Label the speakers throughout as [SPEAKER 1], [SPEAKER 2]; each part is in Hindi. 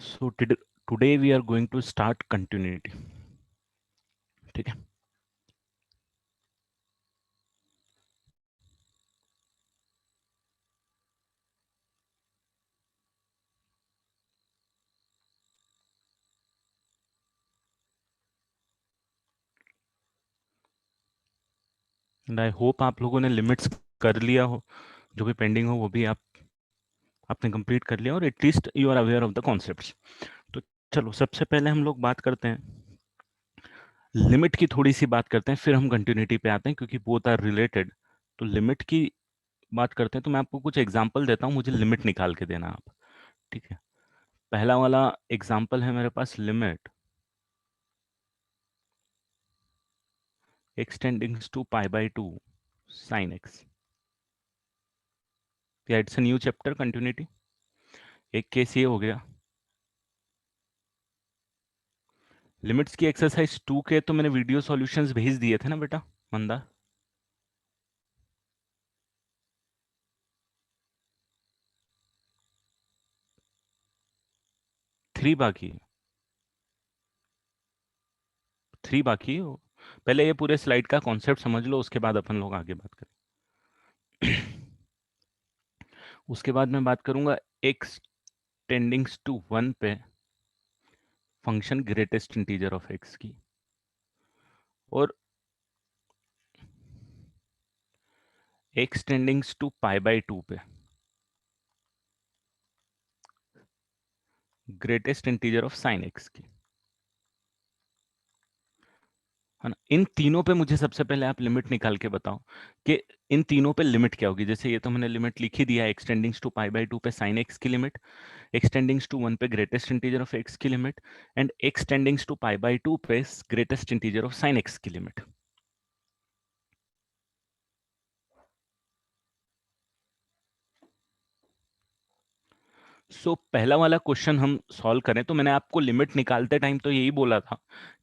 [SPEAKER 1] So today we are going to start continuity. ठीक है. एंड आई होप आप लोगों ने लिमिट्स कर लिया हो, जो भी पेंडिंग हो वो भी आपने कंप्लीट कर लिया और at least you are aware of the concepts. तो चलो सबसे पहले हम लोग बात करते हैं लिमिट की, थोड़ी सी बात करते हैं, फिर हम कंटिन्यूटी पे आते हैं क्योंकि बोथ आर रिलेटेड. तो लिमिट की बात करते हैं, तो मैं आपको कुछ एग्जांपल देता हूँ, मुझे लिमिट निकाल के देना आप. ठीक है. पहला वाला एग्जांपल है मेरे पास, limit x tendings to pi by two sine X. या it's a new chapter continuity. एक केस ये हो गया. लिमिट्स की एक्सरसाइज 2 के तो मैंने वीडियो सॉल्यूशंस भेज दिए थे ना बेटा मंदा. 3 बाकी है. 3 बाकी है. पहले ये पूरे स्लाइड का कॉन्सेप्ट समझ लो, उसके बाद अपन लोग आगे बात करें. उसके बाद मैं बात करूंगा x टेंडिंग्स टू 1 पे function greatest integer of x की, और x tendings to pi by two पे greatest integer of sine x की, है ना. इन तीनों पे मुझे सबसे पहले आप लिमिट निकाल के बताओ कि इन तीनों पे लिमिट क्या होगी. जैसे ये तो मैंने लिमिट लिख ही दिया है, x tendings to pi by two पे साइन x की लिमिट, x टेंडिंग्स टू 1 पे ग्रेटेस्ट इंटीजर ऑफ x की limit, and x tendings to pi by two पे greatest integer of sine x की लिमिट. सो पहला वाला क्वेश्चन हम सॉल्व करें, तो मैंने आपको लिमिट निकालते टाइम तो यही बोला था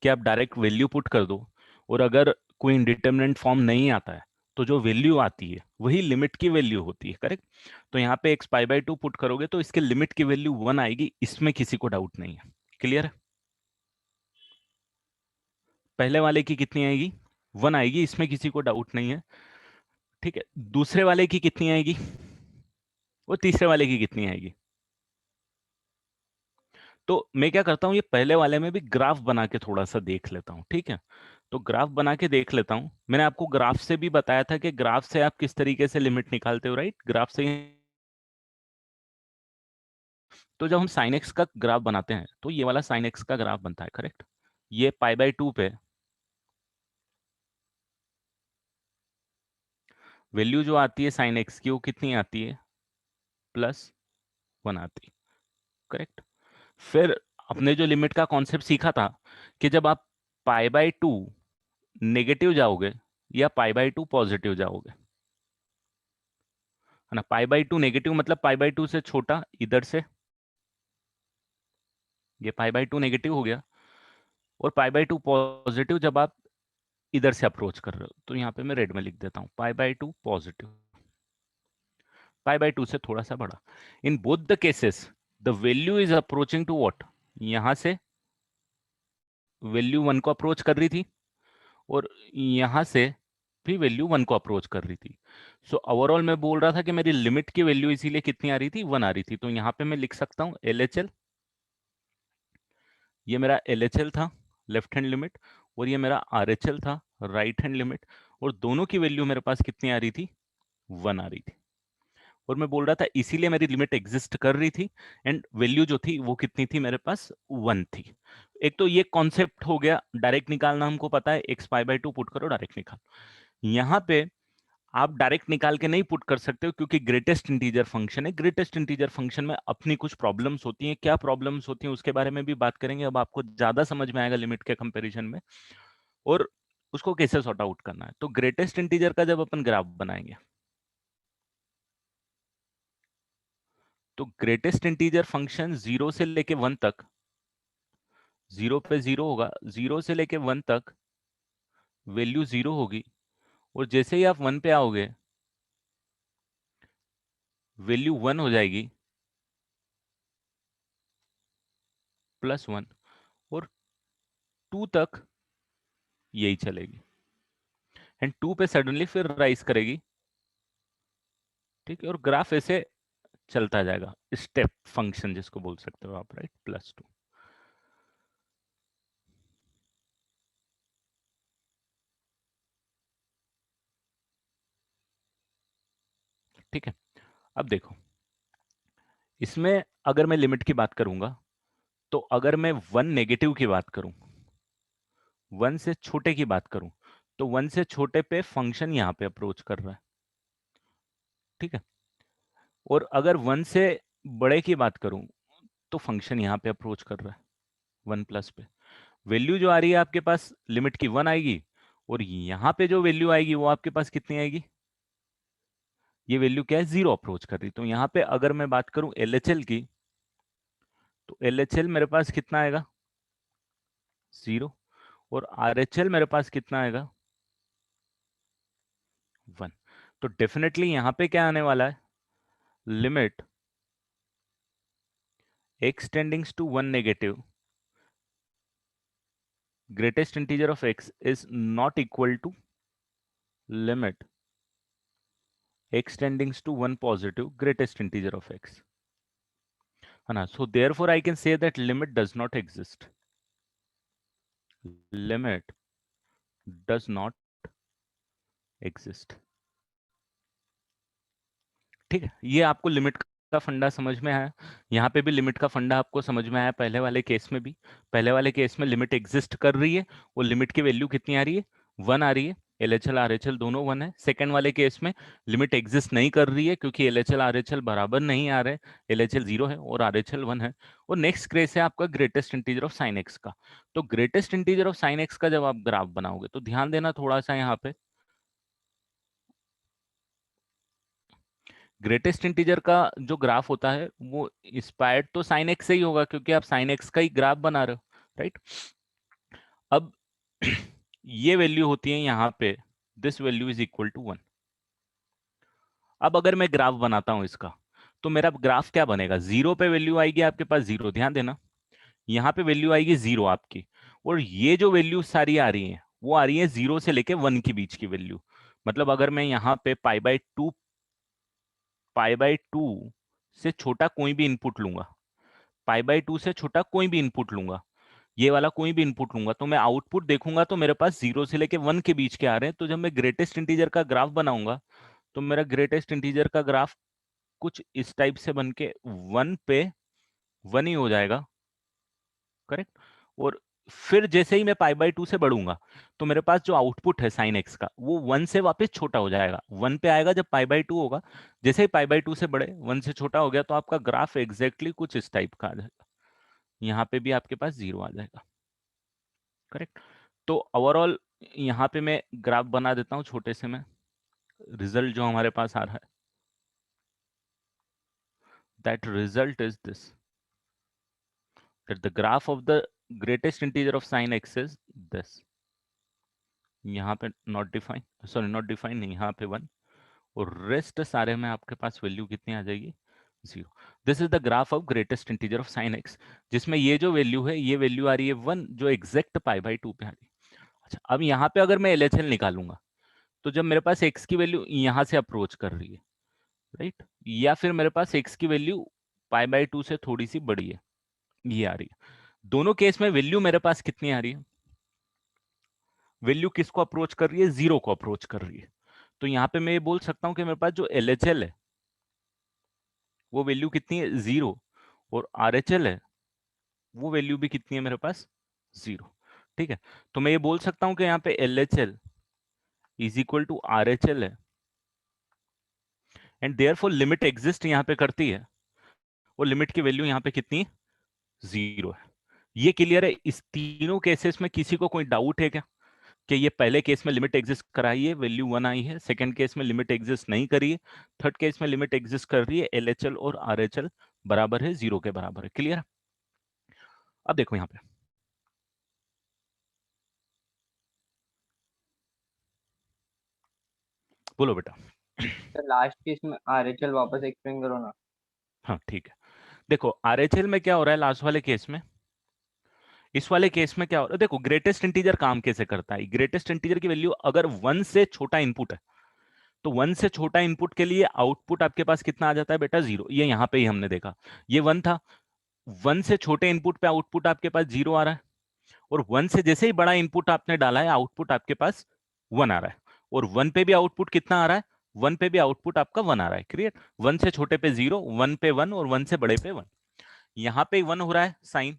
[SPEAKER 1] कि आप डायरेक्ट वैल्यू पुट कर दो, और अगर कोई इंडिटरमिनेंट फॉर्म नहीं आता है तो जो वैल्यू आती है वही लिमिट की वैल्यू होती है. करेक्ट. तो यहाँ पे x pi by to put करोगे तो इसके लिमिट की वैल्यू 1 आएगी, इसमें किसी को डाउट नहीं है. क्लियर है. पहले वाले की कितनी आएगी, 1 आएगी, इसमें किसी को डाउट नहीं है. ठीक है. दूसरे वाले की कितनी आएगी, वो तीसरे वाले की कितनी आएगी. तो मैं क्या करता हूँ, ये पहले वाले में भी ग्राफ बना के थोड़ा सा देख लेता हूँ. ठीक है. तो ग्राफ बना के देख लेता हूँ. मैंने आपको ग्राफ से भी बताया था कि ग्राफ से आप किस तरीके से लिमिट निकालते हो, राइट. ग्राफ से. तो जब हम साइन एक्स का ग्राफ बनाते हैं तो ये वाला साइन एक्स का ग्राफ बनता है. करेक्ट. ये पाई बाई टू पे वैल्यू जो आती है साइन एक्स की वो कितनी आती है, +1 आती है. करेक्ट. फिर अपने जो लिमिट का कॉन्सेप्ट सीखा था कि जब आप पाई बाई टू नेगेटिव जाओगे या पाई बाई टू पॉजिटिव जाओगे, है ना. पाई बाई टू नेगेटिव मतलब पाई बाई टू से छोटा इधर से, ये पाई बाई टू नेगेटिव हो गया. और पाई बाई टू पॉजिटिव जब आप इधर से अप्रोच कर रहे हो, तो यहाँ पे मैं रेड में लिख देता हूँ pi by two positive, pi by two से थोड़ा सा बड़ा. In both the cases the value is approaching to what, यहाँ से वैल्यू 1 को अप्रोच कर रही थी, और यहाँ से भी वैल्यू 1 को अप्रोच कर रही थी. सो ओवरऑल मैं बोल रहा था कि मेरी लिमिट की वैल्यू इसीलिए कितनी आ रही थी, 1 आ रही थी. तो यहाँ पे मैं लिख सकता हूँ LHL. ये मेरा LHL था, लेफ्ट हैंड लिमिट, और ये मेरा RHL था, राइट हैंड लिमिट. और दोनों की वैल्यू मेरे पास कितनी आ रही थी, 1 आ रही थी. और मैं बोल रहा था इसीलिए मेरी लिमिट एग्जिस्ट कर रही थी, एंड वैल्यू जो थी वो कितनी थी मेरे पास, 1 थी. एक तो ये कॉन्सेप्ट हो गया, डायरेक्ट निकालना हमको पता है, x pi by to put करो डायरेक्ट निकाल. यहाँ पे आप डायरेक्ट निकाल के नहीं पुट कर सकते हो क्योंकि ग्रेटेस्ट इंटीजर फंक्शन है. ग्रेटेस्ट इंटीजर फंक्शन में अपनी कुछ प्रॉब्लम्स होती हैं. क्या प्रॉब्लम्स होती हैं उसके बारे में भी बात करेंगे, अब आपको ज्यादा समझ में आएगा लिमिट के कंपैरिजन में, और उसको कैसे सॉर्ट आउट करना है. तो ग्रेटेस्ट इंटीजर का जब अपन ग्राफ बनाएंगे, तो ग्रेटेस्ट इंटीजर फंक्शन 0 से लेके 1 तक, 0 पे 0 होगा, 0 से लेके 1 तक वैल्यू 0 होगी, और जैसे ही आप 1 पे आओगे वैल्यू 1 हो जाएगी. +1 और 2 तक यही चलेगी एंड 2 पे सडनली फिर राइज करेगी, ठीक है, और ग्राफ ऐसे चलता जाएगा, स्टेप फंक्शन जिसको बोल सकते हो आप, राइट, +2। ठीक है, अब देखो इसमें अगर मैं लिमिट की बात करूंगा, तो अगर मैं 1 नेगेटिव की बात करूं, 1 से छोटे की बात करूं, तो 1 से छोटे पे फंक्शन यहां पे अप्रोच कर रहा है, ठीक है, और अगर 1 से बड़े की बात करूं तो फंक्शन यहां पे अप्रोच कर रहा है 1 प्लस पे। वैल्यू जो आ रही है आपके पास लिमिट की 1 आएगी, और यहां पे जो वैल्यू आएगी वो आपके पास कितनी आएगी, ये वैल्यू क्या है, 0 अप्रोच कर रही। तो यहां पे अगर मैं बात करूं LHL की, तो LHL मेरे पास कितना आएगा, 0, और RHL मेरे पास कितना आएगा, 1। तो डेफिनेटली यहां पे क्या आने वाला है, limit x tendings to 1 negative greatest integer of x is not equal to limit x tending to 1 positive greatest integer of x, है ना। So therefore I can say that limit does not exist, limit does not exist। ठीक है, ये आपको लिमिट का फंडा समझ में आया, यहाँ पे भी लिमिट का फंडा आपको समझ में आया, पहले वाले केस में भी। पहले वाले केस में लिमिट एग्जिस्ट कर रही है, और लिमिट की वैल्यू कितनी आ रही है, 1 आ रही है, LHL RHL दोनों 1 है। सेकंड वाले केस में लिमिट एग्जिस्ट नहीं कर रही है, क्योंकि LHL RHL बराबर नहीं आ रहे, LHL 0 है और RHL 1 है। और नेक्स्ट केस है आपका greatest integer of sine x का। तो greatest integer of sine x का जब आप ग्राफ बनाओगे तो ध्यान देना थोड़ा सा यहाँ पे, ग्रेटेस्ट इंटीजर का जो ग्राफ होता है वो इंस्पायर्ड तो साइन एक्स से ही होगा, क्योंकि आप साइन एक्स का ही ग्राफ बना रहे हो, राइट। अब ये वैल्यू होती है यहाँ पे, this value is equal to 1। अब अगर मैं ग्राफ बनाता हूं इसका, तो मेरा ग्राफ क्या बनेगा, 0 पे वैल्यू आएगी आपके पास 0, ध्यान देना, यहाँ पे वैल्यू आएगी 0 आपकी, और ये जो वैल्यू सारी आ रही है वो आ रही है 0 से लेके 1 के बीच की वैल्यू। मतलब अगर मैं यहाँ पे पाई बाय टू से छोटा कोई भी इनपुट लूंगा, पाई बाय टू से छोटा कोई भी इनपुट लूंगा, ये वाला कोई भी इनपुट लूंगा, तो मैं आउटपुट देखूंगा तो मेरे पास 0 से लेके 1 के बीच के आ रहे हैं। तो जब मैं ग्रेटेस्ट इंटीजर का ग्राफ बनाऊंगा, तो मेरा ग्रेटेस्ट इंटीजर का ग्राफ कुछ इस टाइप से बन के 1 पे 1 ही हो जाएगा, करेक्ट। और फिर जैसे ही मैं पाई बाय टू से बढ़ूंगा, तो मेरे पास जो आउटपुट है साइन एक्स का वो 1 से वापस छोटा हो जाएगा, 1 पे आएगा जब पाई बाय टू होगा। जैसे ही पाई बाय टू से बढ़े 1 से छोटा हो गया, तो आपका ग्राफ एग्जैक्टली कुछ इस टाइप का आ जाएगा, यहाँ पे भी आपके पास 0 आ जाएगा, करेक्ट। तो ओवरऑल यहाँ पे मैं ग्राफ बना देता हूँ छोटे से में, रिजल्ट जो हमारे पास आ रहा है, that result is this, that the graph of the greatest integer of sine x is this. यहाँ पे not define, sorry not define नहीं, यहाँ पे 1, और रेस्ट सारे में आपके पास वैल्यू कितनी आ जाएगी, 0। This is the graph of greatest integer of sine x, जिसमें ये जो वैल्यू है ये वैल्यू आ रही है 1, जो एग्जैक्ट पाई बाय टू पे आ रही है। अच्छा, अब यहाँ पे अगर मैं LHL निकालूंगा, तो जब मेरे पास x की वैल्यू यहाँ से अप्रोच कर रही है, राइट, या फिर मेरे पास x की वैल्यू पाई बाय टू से थोड़ी सी बड़ी है, ये आ रही है, दोनों केस में वैल्यू मेरे पास कितनी आ रही है, वैल्यू किसको अप्रोच कर रही है, 0 को अप्रोच कर रही है। तो यहाँ पे मैं ये बोल सकता हूँ कि मेरे पास जो LHL है वो वैल्यू कितनी है, 0, और RHL है वो वैल्यू भी कितनी है मेरे पास, 0। ठीक है, तो मैं ये बोल सकता हूँ कि यहाँ पे LHL is equal to RHL है, एंड देयरफॉर लिमिट एग्जिस्ट यहाँ पे करती है, और लिमिट की वैल्यू यहाँ पे कितनी, 0 है। ये क्लियर है, इस तीनों केसेस में किसी को कोई डाउट है क्या, कि ये पहले केस में लिमिट एग्जिस्ट कराई है, वैल्यू 1 आई है, सेकंड केस में लिमिट एग्जिस्ट नहीं करी है, थर्ड केस में लिमिट एग्जिस्ट कर रही है, LHL और RHL बराबर है 0 के बराबर है, क्लियर। अब देखो यहाँ पे, बोलो बेटा।
[SPEAKER 2] सर लास्ट केस में आरएचएल वापस एक्सप्लेन करो ना।
[SPEAKER 1] हाँ ठीक है, देखो RHL में क्या हो रहा है लास्ट वाले केस में, इस वाले केस में क्या हो रहा है, देखो ग्रेटेस्ट इंटीजर काम कैसे करता है। ग्रेटेस्ट इंटीजर की वैल्यू अगर 1 से छोटा इनपुट है, तो 1 से छोटा इनपुट के लिए आउटपुट आपके पास कितना आ जाता है बेटा, 0। ये यहाँ पे ही हमने देखा, ये 1 था, 1 से छोटे इनपुट पे आउटपुट आपके पास 0 आ रहा है, और 1 से जैसे ही बड़ा इनपुट आपने डाला है, आउटपुट आपके पास 1 आ रहा है, और 1 पे भी आउटपुट कितना आ रहा है, 1 पे भी आउटपुट आपका 1 आ रहा है। क्लियर। 1 से छोटे पे 0, 1 पे 1, और 1 से बड़े पे 1। यहाँ पे 1 हो रहा है साइन,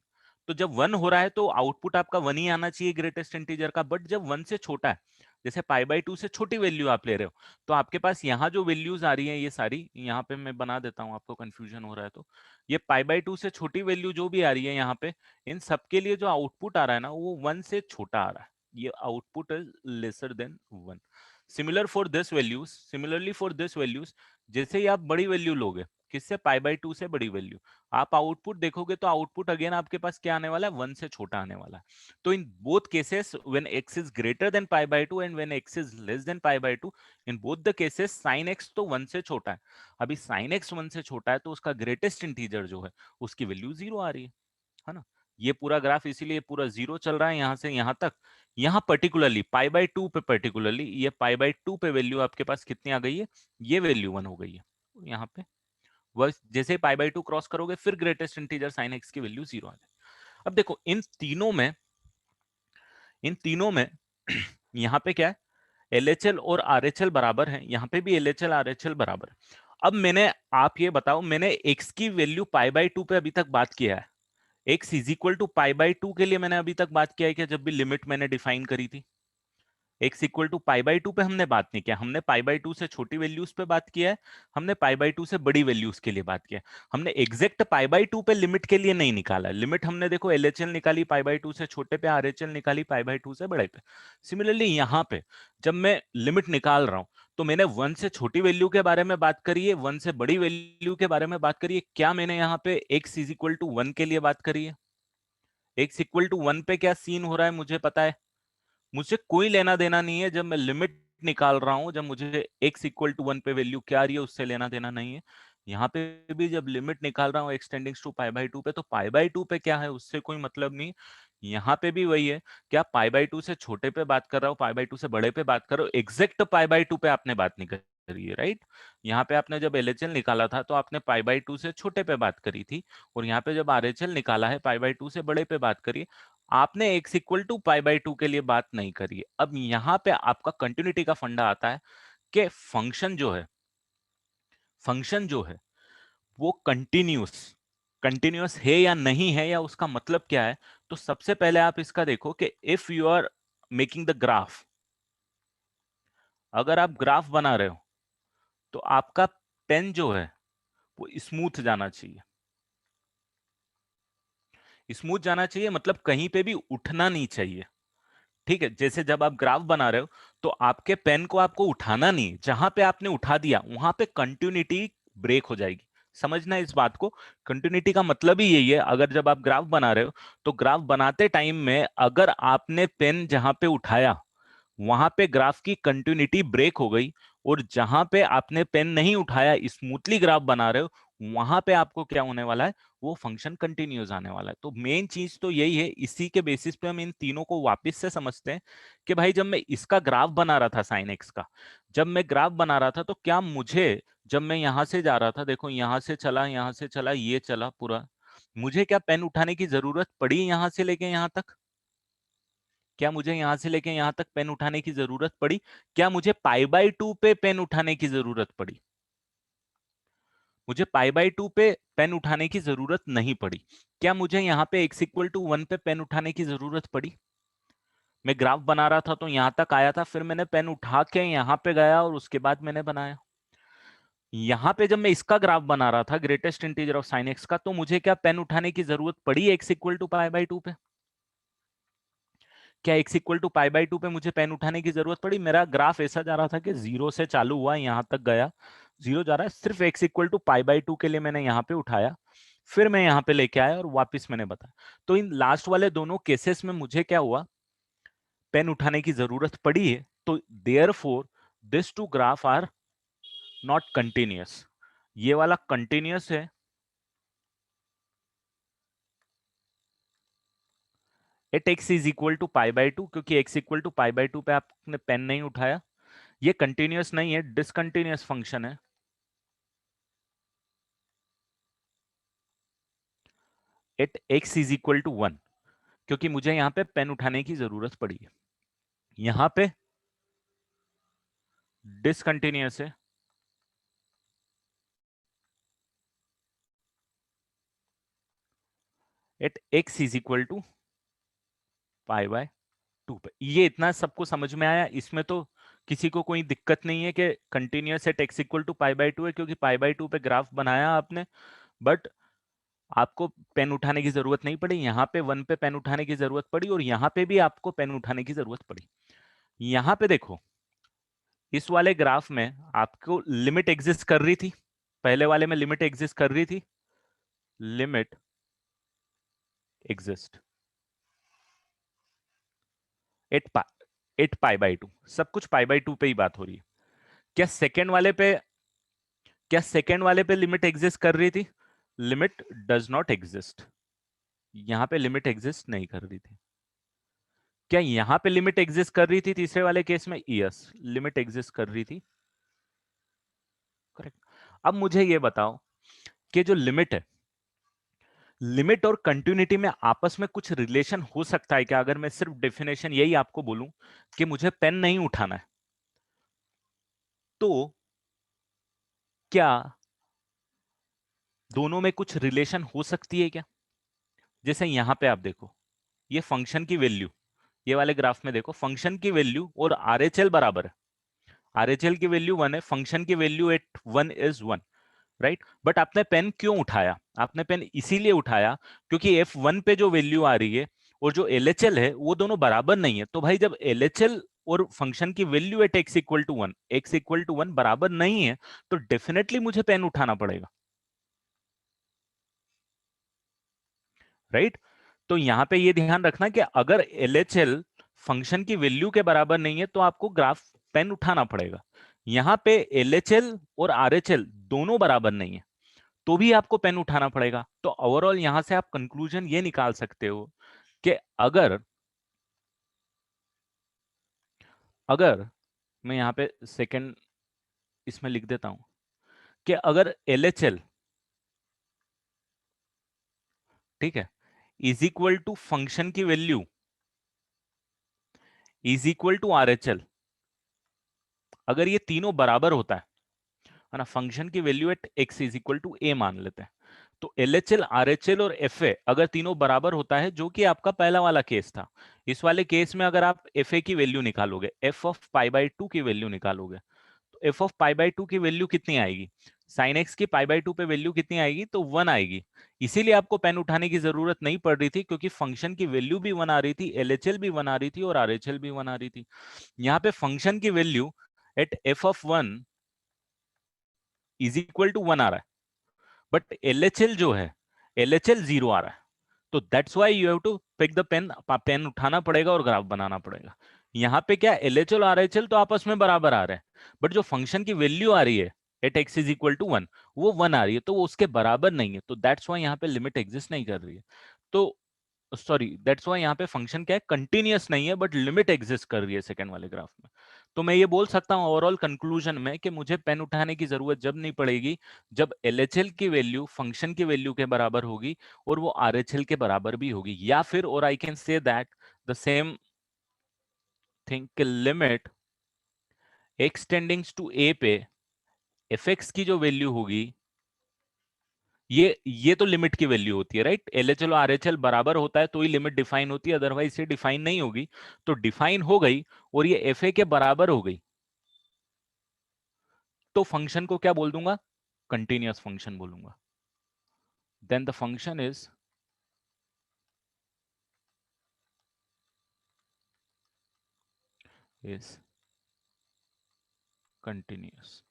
[SPEAKER 1] तो जब 1 हो रहा है तो आउटपुट आपका 1 ही आना चाहिए ग्रेटेस्ट इंटीजर का। बट जब 1 से छोटा है, जैसे π/2 से छोटी वैल्यू आप ले रहे हो, तो आपके पास यहाँ जो वैल्यूज आ रही हैं ये सारी, यहाँ पे मैं बना देता हूँ, आपको कंफ्यूजन हो रहा है तो, ये π/2 से छोटी वैल्यू जो भी आ रही है यहाँ पे, इन सबके लिए जो आउटपुट आ रहा है ना, वो 1 से छोटा आ रहा है। ये output is lesser than 1। Similarly for this values, जैसे ही आप बड़ी वैल्यू लोगे, किससे, π/2 से बड़ी वैल्यू, आप आउटपुट देखोगे तो आउटपुट अगेन आपके पास क्या आने वाला है, 1 से छोटा आने वाला है। तो in both cases, when x is greater than π/2 and when x is less than π/2, in both the cases sin x तो 1 से छोटा है। अभी sin x 1 से छोटा है, तो उसका ग्रेटेस्ट इंटीजर जो है उसकी वैल्यू 0 आ रही है ना। ये पूरा ग्राफ इसीलिए पूरा 0 चल रहा है यहां से यहां तक। यहाँ पर्टिकुलरली π/2 पे, पर्टिकुलरली ये π/2 पे वैल्यू आपके पास कितनी आ गई है, ये वैल्यू 1 हो गई है यहाँ पे। वह जैसे π/2 क्रॉस करोगे, फिर ग्रेटेस्ट इंटीजर साइन एक्स की वैल्यू 0 आ जाए। अब देखो इन तीनों में यहाँ पे क्या है, LHL और RHL बराबर है, यहाँ पे भी LHL RHL बराबर है। अब मैंने, आप ये बताओ, मैंने x की वैल्यू π/2 पे अभी तक बात किया है, x इज इक्वल टू π/2 के लिए मैंने अभी तक बात किया है कि जब भी लिमिट मैंने डिफाइन करी थी, x इक्वल टू π/2 पे हमने बात नहीं किया, हमने π/2 से छोटी वैल्यूज पे बात किया है, हमने π/2 से बड़ी वैल्यूज के लिए बात किया है। हमने एग्जैक्ट π/2 पे लिमिट के लिए नहीं निकाला, लिमिट हमने देखो LHL निकाली π/2 से छोटे पे, RHL निकाली π/2 से बड़े पे। सिमिलरली यहाँ पे जब मैं लिमिट निकाल रहा हूं, तो मैंने 1 से छोटी वैल्यू के बारे में बात करी है, 1 से बड़ी वैल्यू के बारे में बात करी है। क्या मैंने यहाँ पे x इज इक्वल टू 1 के लिए बात करी है? x इक्वल टू 1 पे क्या सीन हो रहा है मुझे पता है, मुझे कोई लेना देना नहीं है। जब मैं लिमिट निकाल रहा हूं, जब मुझे x इक्वल टू 1 पे वैल्यू क्या आ रही है उससे लेना देना नहीं है। यहाँ पे भी जब लिमिट निकाल रहा हूँ एक्सटेंडिंग टू π/2 पे, तो π/2 पे क्या है उससे कोई मतलब नहीं। यहाँ पे भी वही है, क्या π/2 से छोटे पे बात कर रहा हूँ, π/2 से बड़े पे बात कर रहा हूँ, एग्जैक्ट π/2 पे आपने बात नहीं करी है, राइट। यहाँ पे आपने जब LHL निकाला था तो आपने π/2 से छोटे पे बात करी थी, और यहाँ पे जब RHL निकाला है π/2 से बड़े पे बात करी, आपने x इक्वल टू π/2 के लिए बात नहीं करी है। अब यहाँ पे आपका कंटिन्यूटी का फंडा आता है कि फंक्शन जो है वो कंटिन्यूस कंटिन्यूस है या नहीं है, या उसका मतलब क्या है। तो सबसे पहले आप इसका देखो कि if you are making the graph, अगर आप ग्राफ बना रहे हो, तो आपका पेन जो है वो स्मूथ जाना चाहिए। स्मूथ जाना चाहिए मतलब कहीं पे भी उठना नहीं चाहिए, ठीक है। जैसे जब आप ग्राफ बना रहे हो, तो आपके पेन को आपको उठाना नहीं, जहां पे आपने उठा दिया वहां पे कंटिन्यूटी ब्रेक हो जाएगी। समझना इस बात को, कंटिन्यूटी का मतलब ही यही है। अगर जब आप ग्राफ बना रहे हो, तो ग्राफ बनाते टाइम में अगर आपने पेन जहां पे उठाया, वहां पे ग्राफ की कंटिन्यूटी ब्रेक हो गई, और जहां पे आपने पेन नहीं उठाया, स्मूथली ग्राफ बना रहे हो, वहां पे आपको क्या होने वाला है, वो फंक्शन कंटिन्यूस आने वाला है। तो मेन चीज तो यही है, इसी के बेसिस पे हम इन तीनों को वापस से समझते हैं कि भाई जब मैं इसका ग्राफ बना रहा था साइन एक्स का, जब मैं ग्राफ बना रहा था, तो क्या मुझे, जब मैं यहां से जा रहा था, देखो यहां से चला ये चला पूरा, मुझे क्या पेन उठाने की जरूरत पड़ी यहां से लेके यहां तक? क्या मुझे यहां से लेके यहां तक पेन उठाने की जरूरत पड़ी? क्या मुझे π/2 पे पेन उठाने की जरूरत पड़ी? मुझे π/2 पे पेन उठाने की जरूरत नहीं पड़ी। क्या मुझे यहाँ पे x इक्वल टू 1 पे पेन उठाने की जरूरत पड़ी? मैं ग्राफ बना रहा था तो यहाँ तक आया था, फिर मैंने पेन उठा के यहाँ पे गया और उसके बाद मैंने बनाया। यहाँ पे जब मैं इसका ग्राफ बना रहा था greatest integer of sine x का, तो मुझे क्या पेन उठाने की जरूरत पड़ी x इक्वल टू π/2 पे? क्या x इक्वल टू π/2 पे मुझे पेन उठाने की जरूरत पड़ी? मेरा ग्राफ ऐसा जा रहा था कि 0 से चालू हुआ, यहां तक गया, 0 जा रहा है, सिर्फ x इक्वल टू π/2 के लिए मैंने यहाँ पे उठाया, फिर मैं यहाँ पे लेके आया और वापस मैंने बताया। तो इन लास्ट वाले दोनों केसेस में मुझे क्या हुआ, पेन उठाने की जरूरत पड़ी है। तो therefore this two graph are not continuous. ये वाला कंटिन्यूअस है, at x is equal to pi by two, क्योंकि x equal to pi by two पे आपने पेन नहीं उठाया, ये कंटिन्यूअस नहीं है, डिसकंटिन्यूअस फंक्शन है। At x is equal to one, क्योंकि मुझे यहां पे पेन उठाने की जरूरत पड़ी है, यहां पे डिसकंटिन्यूअस है। At x is equal to pi by two पे, ये इतना सबको समझ में आया? इसमें तो किसी को कोई दिक्कत नहीं है कि continuous at x equal to pi by two है, क्योंकि पाई बाय टू पे ग्राफ बनाया आपने, बट आपको पेन उठाने की जरूरत नहीं पड़ी, यहाँ पे वन पे पेन उठाने की जरूरत पड़ी, और यहाँ पे भी आपको पेन उठाने की जरूरत पड़ी। यहाँ पे देखो, इस वाले ग्राफ में आपको लिमिट एग्जिस्ट कर रही थी, पहले वाले में लिमिट एग्जिस्ट कर रही थी, limit exist at at pi by two, सब कुछ पाई बाई टू पे ही बात हो रही है। क्या सेकेंड वाले पे, क्या सेकेंड वाले पे लिमिट एग्जिस्ट कर रही थी? लिमिट डज नॉट एग्जिस्ट, यहां पे लिमिट एग्जिस्ट नहीं कर रही थी। क्या यहां पे लिमिट एग्जिस्ट कर रही थी तीसरे वाले केस में? यस, लिमिट एग्जिस्ट कर रही थी, करेक्ट। अब मुझे ये बताओ कि जो लिमिट है, लिमिट और कंटिन्यूटी में आपस में कुछ रिलेशन हो सकता है क्या? अगर मैं सिर्फ डेफिनेशन यही आपको बोलूं कि मुझे पेन नहीं उठाना है, तो क्या दोनों में कुछ रिलेशन हो सकती है क्या? जैसे यहां पे आप देखो, ये फंक्शन की वैल्यू, ये वाले ग्राफ में देखो, फंक्शन की वैल्यू और आरएचएल बराबर है, आरएचएल की वैल्यू वन है, फंक्शन की value at one is one, right. But आपने पेन क्यों उठाया? आपने पेन इसीलिए उठाया क्योंकि एफ वन पे जो वैल्यू आ रही है और जो एलएचएल है वो दोनों बराबर नहीं है। तो भाई जब एलएचएल और फंक्शन की value at x equal to one, x equal to one बराबर नहीं है, तो डेफिनेटली मुझे पेन उठाना पड़ेगा, राइट। तो यहां पे ये ध्यान रखना कि अगर एलएचएल फंक्शन की वैल्यू के बराबर नहीं है तो आपको ग्राफ पेन उठाना पड़ेगा। यहां पे एलएचएल और आरएचएल दोनों बराबर नहीं है, तो भी आपको पेन उठाना पड़ेगा। तो ओवरऑल यहां से आप कंक्लूजन ये निकाल सकते हो कि अगर अगर मैं यहां पे सेकंड इसमें लिख देता हूं कि अगर एलएचएल, ठीक है, इज इक्वल टू फंक्शन की value is equal to RHL, अगर ये तीनों बराबर होता है ना, फंक्शन की value at x is equal to a मान लेते हैं, तो एलएचएल, आरएचएल और एफए अगर तीनों बराबर होता है, जो कि आपका पहला वाला केस था, इस वाले केस में अगर आप एफए की वैल्यू निकालोगे, F of pi by to की वैल्यू निकालोगे, तो F of pi by to की वैल्यू कितनी आएगी? साइन एक्स की पाई बाई टू पे वैल्यू कितनी आएगी? तो वन आएगी। इसीलिए आपको पेन उठाने की जरूरत नहीं पड़ रही थी, क्योंकि फंक्शन की वैल्यू भी वन आ रही थी, एलएचएल भी वन आ रही थी और आरएचएल भी वन आ रही थी। यहाँ पे फंक्शन की value at f of one is equal to one आ रहा है, बट एलएचएल जो है, एलएचएल जीरो आ रहा है। तो that's why you have to pick the pen, pen उठाना पड़ेगा और ग्राफ बनाना पड़ेगा। यहाँ पे क्या, एलएचएल और आरएचएल तो आपस में बराबर आ रहे हैं, बट जो फंक्शन की वैल्यू आ रही है at x is equal to one, वो वन आ रही है, तो वो उसके बराबर नहीं है, तो दैट्स व्हाई यहाँ पे लिमिट एग्जिस्ट नहीं कर रही है। तो सॉरी, दैट्स व्हाई यहाँ पे फंक्शन क्या है, कंटिन्यूअस नहीं है, बट लिमिट एग्जिस्ट कर रही है सेकंड वाले ग्राफ में। तो मैं ये बोल सकता हूँ ओवरऑल कंक्लूजन में कि मुझे पेन उठाने की जरूरत जब नहीं पड़ेगी, जब एलएचएल की वैल्यू फंक्शन की वैल्यू के बराबर होगी और वो आरएचएल के बराबर भी होगी, या फिर और I can say that the same thing, limit x tendings to a पे एफ एक्स की जो वैल्यू होगी, ये तो लिमिट की वैल्यू होती है, राइट। एलएचएल और आरएचएल बराबर होता है तो ही लिमिट डिफाइन होती है, अदरवाइज ये डिफाइन नहीं होगी। तो डिफाइन हो गई और ये एफ ए के बराबर हो गई, तो फंक्शन को क्या बोल दूंगा? कंटिन्यूअस फंक्शन बोलूंगा। Then the function is continuous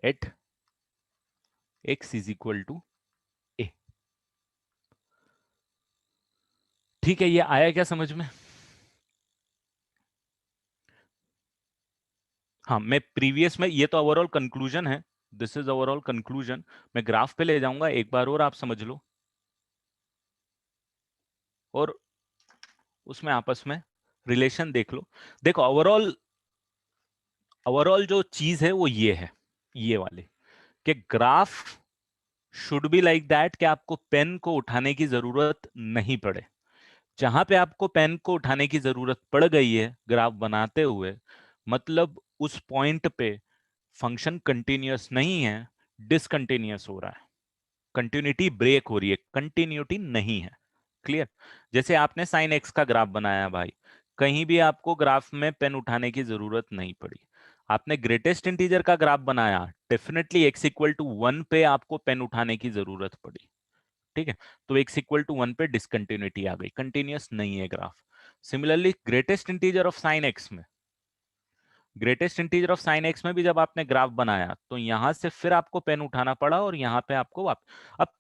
[SPEAKER 1] at x is equal to a. ठीक है, ये आया क्या समझ में? हाँ, मैं प्रीवियस में, ये तो ओवरऑल कंक्लूजन है, दिस इज ओवरऑल कंक्लूजन। मैं ग्राफ पे ले जाऊंगा एक बार और आप समझ लो। और उसमें आपस में रिलेशन देख लो। देखो ओवरऑल जो चीज है वो ये है, ये वाली, कि graph should be like that कि आपको पेन को उठाने की जरूरत नहीं पड़े। जहां पे आपको पेन को उठाने की जरूरत पड़ गई है ग्राफ बनाते हुए, मतलब उस पॉइंट पे फंक्शन कंटिन्यूअस नहीं है, डिसकंटिन्यूअस हो रहा है, कंटिन्यूटी ब्रेक हो रही है, कंटिन्यूटी नहीं है। क्लियर? जैसे आपने साइन एक्स का ग्राफ बनाया भाई, कहीं भी आपको ग्राफ में पेन उठाने की जरूरत नहीं पड़ी। आपने ग्रेटेस्ट इंटीजर का ग्राफ बनाया, डेफिनेटली एक्स इक्वल टू 1 पे आपको पेन उठाने की जरूरत पड़ी। ठीक है, तो एक्स इक्वल टू 1 पे डिसकंटिन्यूटी आ गई, कंटिन्यूअस नहीं है graph. Similarly greatest integer of sine x में भी जब आपने ग्राफ बनाया तो यहां से फिर आपको पेन उठाना पड़ा, और यहां पे आपको अब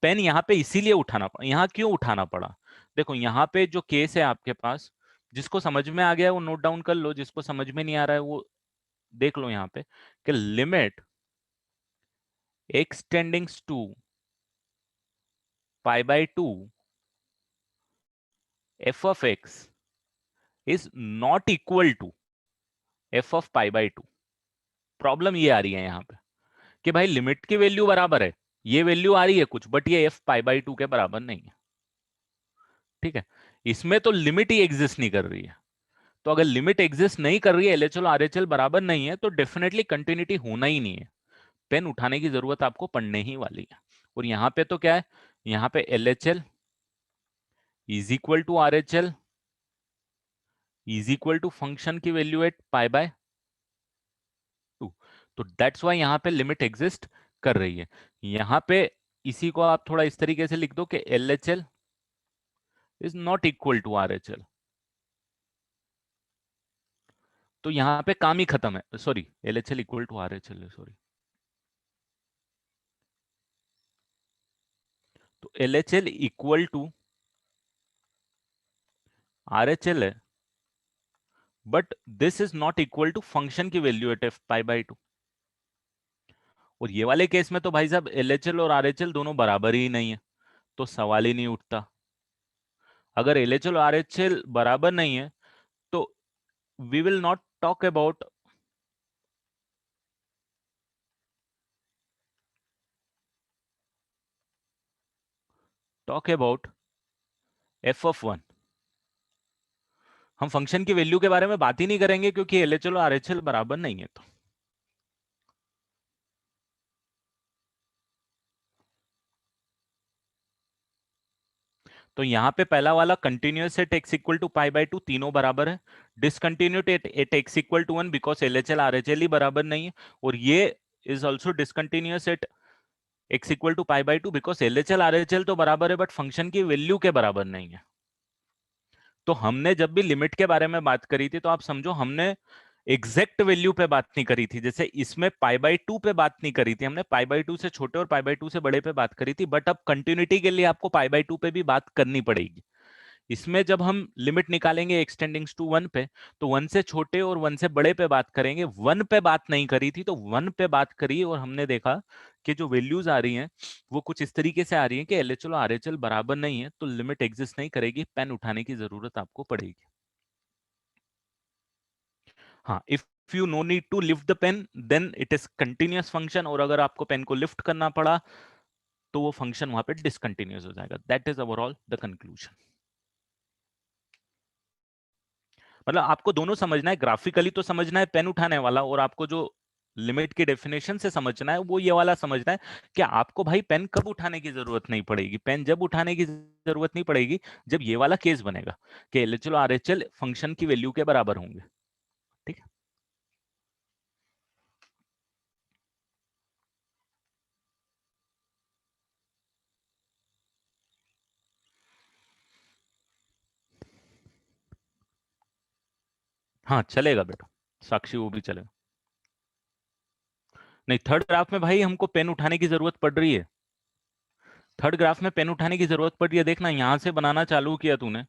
[SPEAKER 1] पेन यहां पे इसीलिए उठाना पड़ा। यहां क्यों उठाना पड़ा? देखो यहां पे जो केस है आपके पास, जिसको समझ में आ गया है वो नोट डाउन कर लो, जिसको समझ में नहीं आ रहा है वो देख लो यहां पे, कि limit x tendings to pi by 2 f of x is not equal to f of pi by 2। Problem ये आ रही है यहां पे कि भाई लिमिट की वैल्यू बराबर है, ये वैल्यू आ रही है कुछ, बट ये एफ पाई बाई 2 के बराबर नहीं है। ठीक है, इसमें तो लिमिट ही एग्जिस्ट नहीं कर रही है। तो अगर लिमिट एग्जिस्ट नहीं कर रही है, एलएचएल और आरएचएल बराबर नहीं है, तो डेफिनेटली कंटिन्यूटी होना ही नहीं है, पेन उठाने की जरूरत आपको पड़ने ही वाली है। और यहां पे तो क्या है, यहां पे LHL is equal to RHL is equal to function की वैल्यू एट पाई बाय 2। तो दैट्स वाई यहां पे लिमिट एग्जिस्ट कर रही है। यहां पे इसी को आप थोड़ा इस तरीके से लिख दो कि LHL is not equal to RHL. तो यहां पे काम ही खत्म है, sorry LHL equal to RHL है, सॉरी। तो एलएचएल इक्वल टू आरएचएल है, but this is not equal to function की value at f pi by 2। और ये वाले केस में तो भाई साहब एलएचएल और आरएचएल दोनों बराबर ही नहीं है, तो सवाल ही नहीं उठता। अगर एलएचएल और आरएचएल बराबर नहीं है तो we will not talk about f of 1। हम फंक्शन की वैल्यू के बारे में बात ही नहीं करेंगे, क्योंकि एलएचएल और आरएचएल बराबर नहीं है। तो यहां पे पहला वाला continuous at x equal to pi by 2 तीनों बराबर है, discontinuous at x equal to 1 because LHL RHL ही बराबर नहीं है, और ये is also discontinuous at x equal to pi by 2 because LHL RHL तो बराबर है, बट फंक्शन की वैल्यू के बराबर नहीं है। तो हमने जब भी लिमिट के बारे में बात करी थी, तो आप समझो हमने एग्जैक्ट वैल्यू पे बात नहीं करी थी। जैसे इसमें पाई बाय 2 पे बात नहीं करी थी हमने, पाई बाय 2 से छोटे और पाई बाय 2 से बड़े पे बात करी थी, बट अब कंटिन्यूटी के लिए आपको पाई बाय 2 पे भी बात करनी पड़ेगी। इसमें जब हम लिमिट निकालेंगे एक्सटेंडिंग्स टू 1 पे, तो 1 से छोटे और 1 से बड़े पे बात करेंगे। 1 पे बात नहीं करी थी, तो 1 पे बात करी, और हमने देखा कि जो वैल्यूज आ रही हैं वो कुछ इस तरीके से आ रही हैं कि एलएचएल और आरएचएल बराबर नहीं है, तो लिमिट एग्जिस्ट नहीं करेगी, पेन उठाने की जरूरत आपको पड़ेगी। हाँ, if you no need to lift the pen then it is continuous function, और अगर आपको पेन को लिफ्ट करना पड़ा तो वो फंक्शन वहां पे डिसकंटिन्यूअस हो जाएगा। That is overall the conclusion. मतलब आपको दोनों समझना है, ग्राफिकली तो समझना है पेन उठाने वाला, और आपको जो लिमिट की डेफिनेशन से समझना है वो ये वाला समझना है कि आपको भाई पेन कब उठाने की जरूरत नहीं पड़ेगी। पेन जब उठाने की जरूरत नहीं पड़ेगी जब ये वाला केस बनेगा कि एलएचएल और आरएचएल फंक्शन की वैल्यू के बराबर होंगे। ठीक है, हाँ चलेगा बेटा, साक्षी वो भी चलेगा। नहीं, थर्ड ग्राफ में भाई हमको पेन उठाने की जरूरत पड़ रही है। थर्ड ग्राफ में पेन उठाने की जरूरत पड़ रही है। देखना यहां से बनाना चालू किया तूने,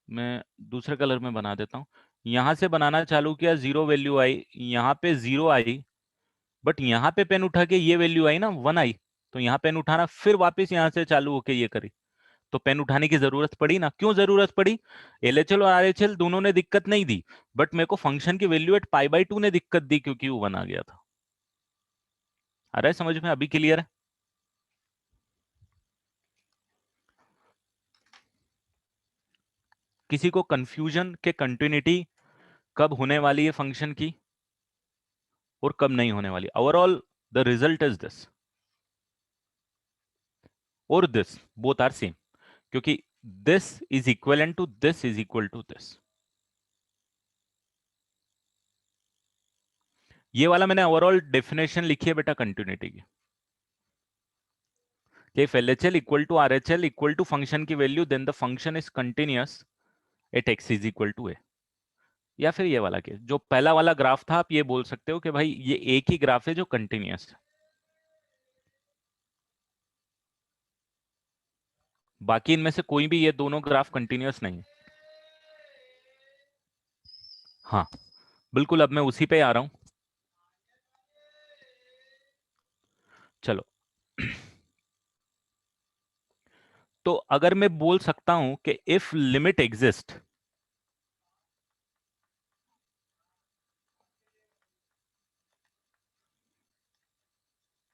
[SPEAKER 1] मैं दूसरे कलर में बना देता हूँ। यहां से बनाना चालू किया, जीरो वैल्यू आई, यहाँ पे जीरो आई, बट यहाँ पे पेन उठा के ये वैल्यू आई ना 1 आई, तो यहाँ पेन उठाना, फिर वापस यहाँ से चालू होके ये करी, तो पेन उठाने की जरूरत पड़ी ना। क्यों जरूरत पड़ी? एलएचएल और आरएचएल दोनों ने दिक्कत नहीं दी, बट मेरे को फंक्शन की वैल्यू एट π/2 ने दिक्कत दी, क्योंकि वो 1 आ गया था। आ रहा है समझ में? अभी क्लियर है? किसी को कंफ्यूजन के कंटिन्यूटी कब होने वाली है फंक्शन की और कब नहीं होने वाली? Overall the result is this और दिस, बोथ आर सेम, क्योंकि this is equal to this is equal to this. ये वाला मैंने ओवरऑल डेफिनेशन लिखी है बेटा कंटिन्यूटी की, कि if LHL equal to RHL equal to function की value, then the function is continuous at x is equal to a। या फिर ये वाला केस, जो पहला वाला ग्राफ था, आप ये बोल सकते हो कि भाई ये एक ही ग्राफ है जो कंटिन्यूअस है, बाकी इनमें से कोई भी ये दोनों ग्राफ कंटिन्यूअस नहीं है। हाँ बिल्कुल, अब मैं उसी पे आ रहा हूं। चलो तो अगर मैं बोल सकता हूं कि if limit exist,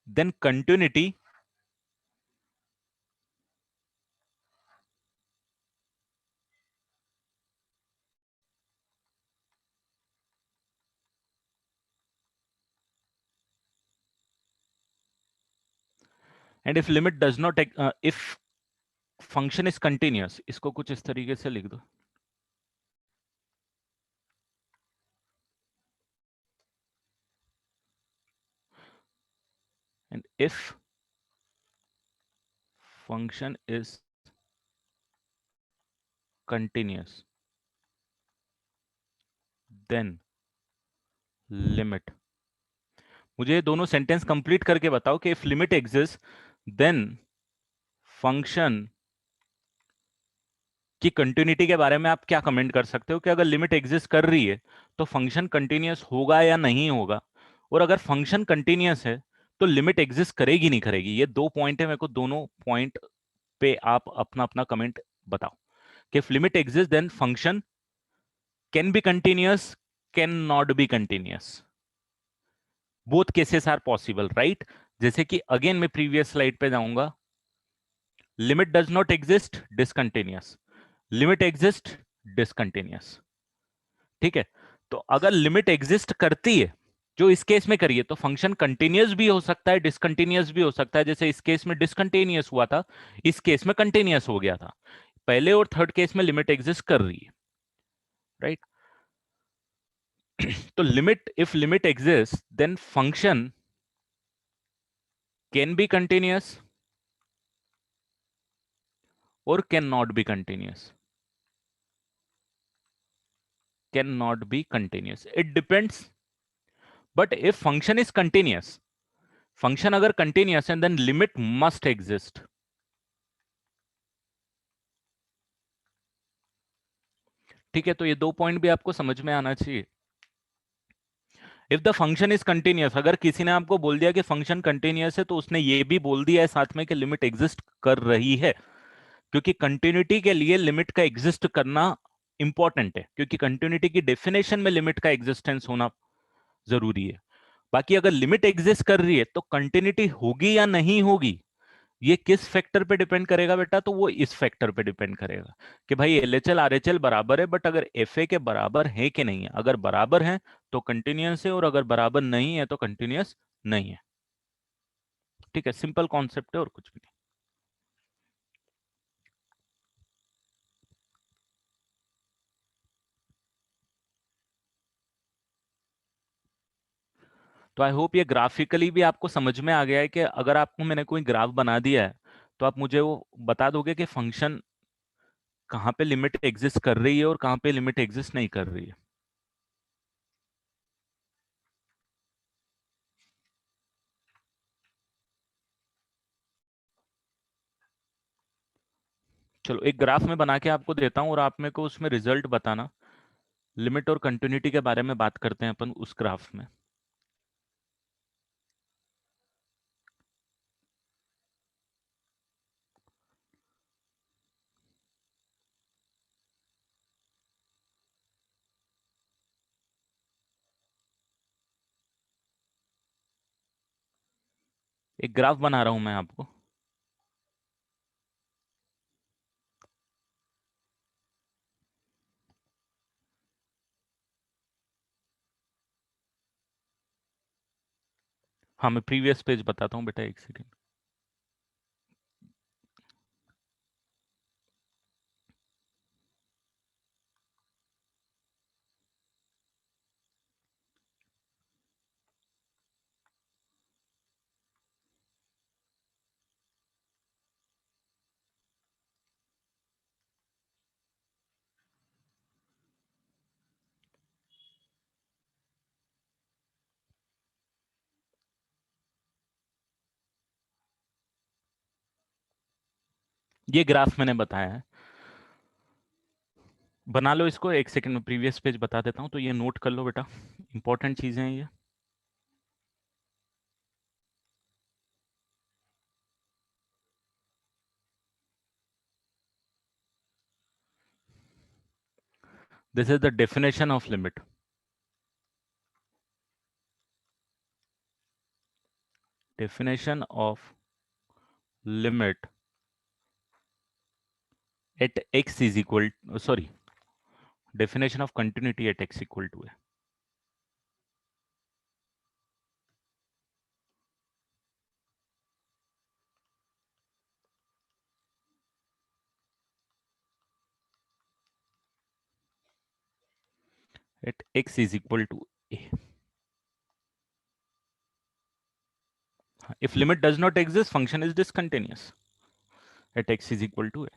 [SPEAKER 1] then continuity and if limit does not, if function is continuous, इसको कुछ इस तरीके से लिख दो, and if function is continuous then limit. मुझे ये दोनों सेंटेंस कंप्लीट करके बताओ कि if limit exist then function की कंटिन्यूटी के बारे में आप क्या कमेंट कर सकते हो, कि अगर लिमिट एग्जिस्ट कर रही है तो फंक्शन कंटिन्यूअस होगा या नहीं होगा, और अगर फंक्शन कंटिन्यूअस है तो लिमिट एग्जिस्ट करेगी नहीं करेगी। ये दो पॉइंट है, मेरे को दोनों पॉइंट पे आप अपना अपना कमेंट बताओ कि if limit exist then function can be continuous, can not be continuous, both cases are possible, right? जैसे कि अगेन मैं प्रीवियस स्लाइड पे जाऊंगा, limit does not exist, discontinuous, limit exist, discontinuous. ठीक है, तो अगर लिमिट एग्जिस्ट करती है, जो इस केस में करिए, तो फंक्शन कंटिन्यूअस भी हो सकता है, डिसकंटिन्यूअस भी हो सकता है। जैसे इस केस में डिसकंटिन्यूअस हुआ था, इस केस में कंटिन्यूअस हो गया था। पहले और थर्ड केस में लिमिट एग्जिस्ट कर रही है, राइट? तो limit, if limit exist then function can be continuous और can not be continuous, can not be continuous, it depends. But if function is continuous, function अगर कंटिन्यूअस है देन लिमिट मस्ट एग्जिस्ट। ठीक है, तो ये दो पॉइंट भी आपको समझ में आना चाहिए। If the function is continuous, अगर किसी ने आपको बोल दिया कि फंक्शन कंटिन्यूअस है, तो उसने ये भी बोल दिया है साथ में कि लिमिट एग्जिस्ट कर रही है, क्योंकि कंटिन्यूटी के लिए लिमिट का एग्जिस्ट करना इंपॉर्टेंट है, क्योंकि कंटिन्यूटी की डेफिनेशन में लिमिट का एग्जिस्टेंस होना जरूरी है। बाकी अगर लिमिट एग्जिस्ट कर रही है तो कंटिन्यूटी होगी या नहीं होगी, ये किस फैक्टर पे डिपेंड करेगा बेटा? तो वो इस फैक्टर पे डिपेंड करेगा कि भाई एलएचएल आरएचएल बराबर है, बट अगर एफए के बराबर है कि नहीं है। अगर बराबर है तो कंटिन्यूअस है, और अगर बराबर नहीं है तो कंटिन्यूअस नहीं है। ठीक है, सिंपल कॉन्सेप्ट है और कुछ भी नहीं। तो आई होप ये ग्राफिकली भी आपको समझ में आ गया है कि अगर आपको मैंने कोई ग्राफ बना दिया है तो आप मुझे वो बता दोगे कि फंक्शन कहाँ पे लिमिट एग्जिस्ट कर रही है और कहाँ पे लिमिट एग्जिस्ट नहीं कर रही है। चलो एक ग्राफ में बना के आपको देता हूँ और आप मेरे को उसमें रिजल्ट बताना। लिमिट और कंटिन्यूटी के बारे में बात करते हैं अपन उस ग्राफ में। एक ग्राफ बना रहा हूं मैं आपको। हाँ, मैं प्रीवियस पेज बताता हूँ बेटा, एक सेकेंड। ये ग्राफ मैंने बताया है, बना लो इसको। एक सेकंड में प्रीवियस पेज बता देता हूँ, तो ये नोट कर लो बेटा, इंपॉर्टेंट चीजें हैं ये। This is the definition of limit. Definition of limit at x is equal, sorry, definition of continuity at x equal to है। At x is equal to a. If limit does not exist, function is discontinuous at x is equal to a.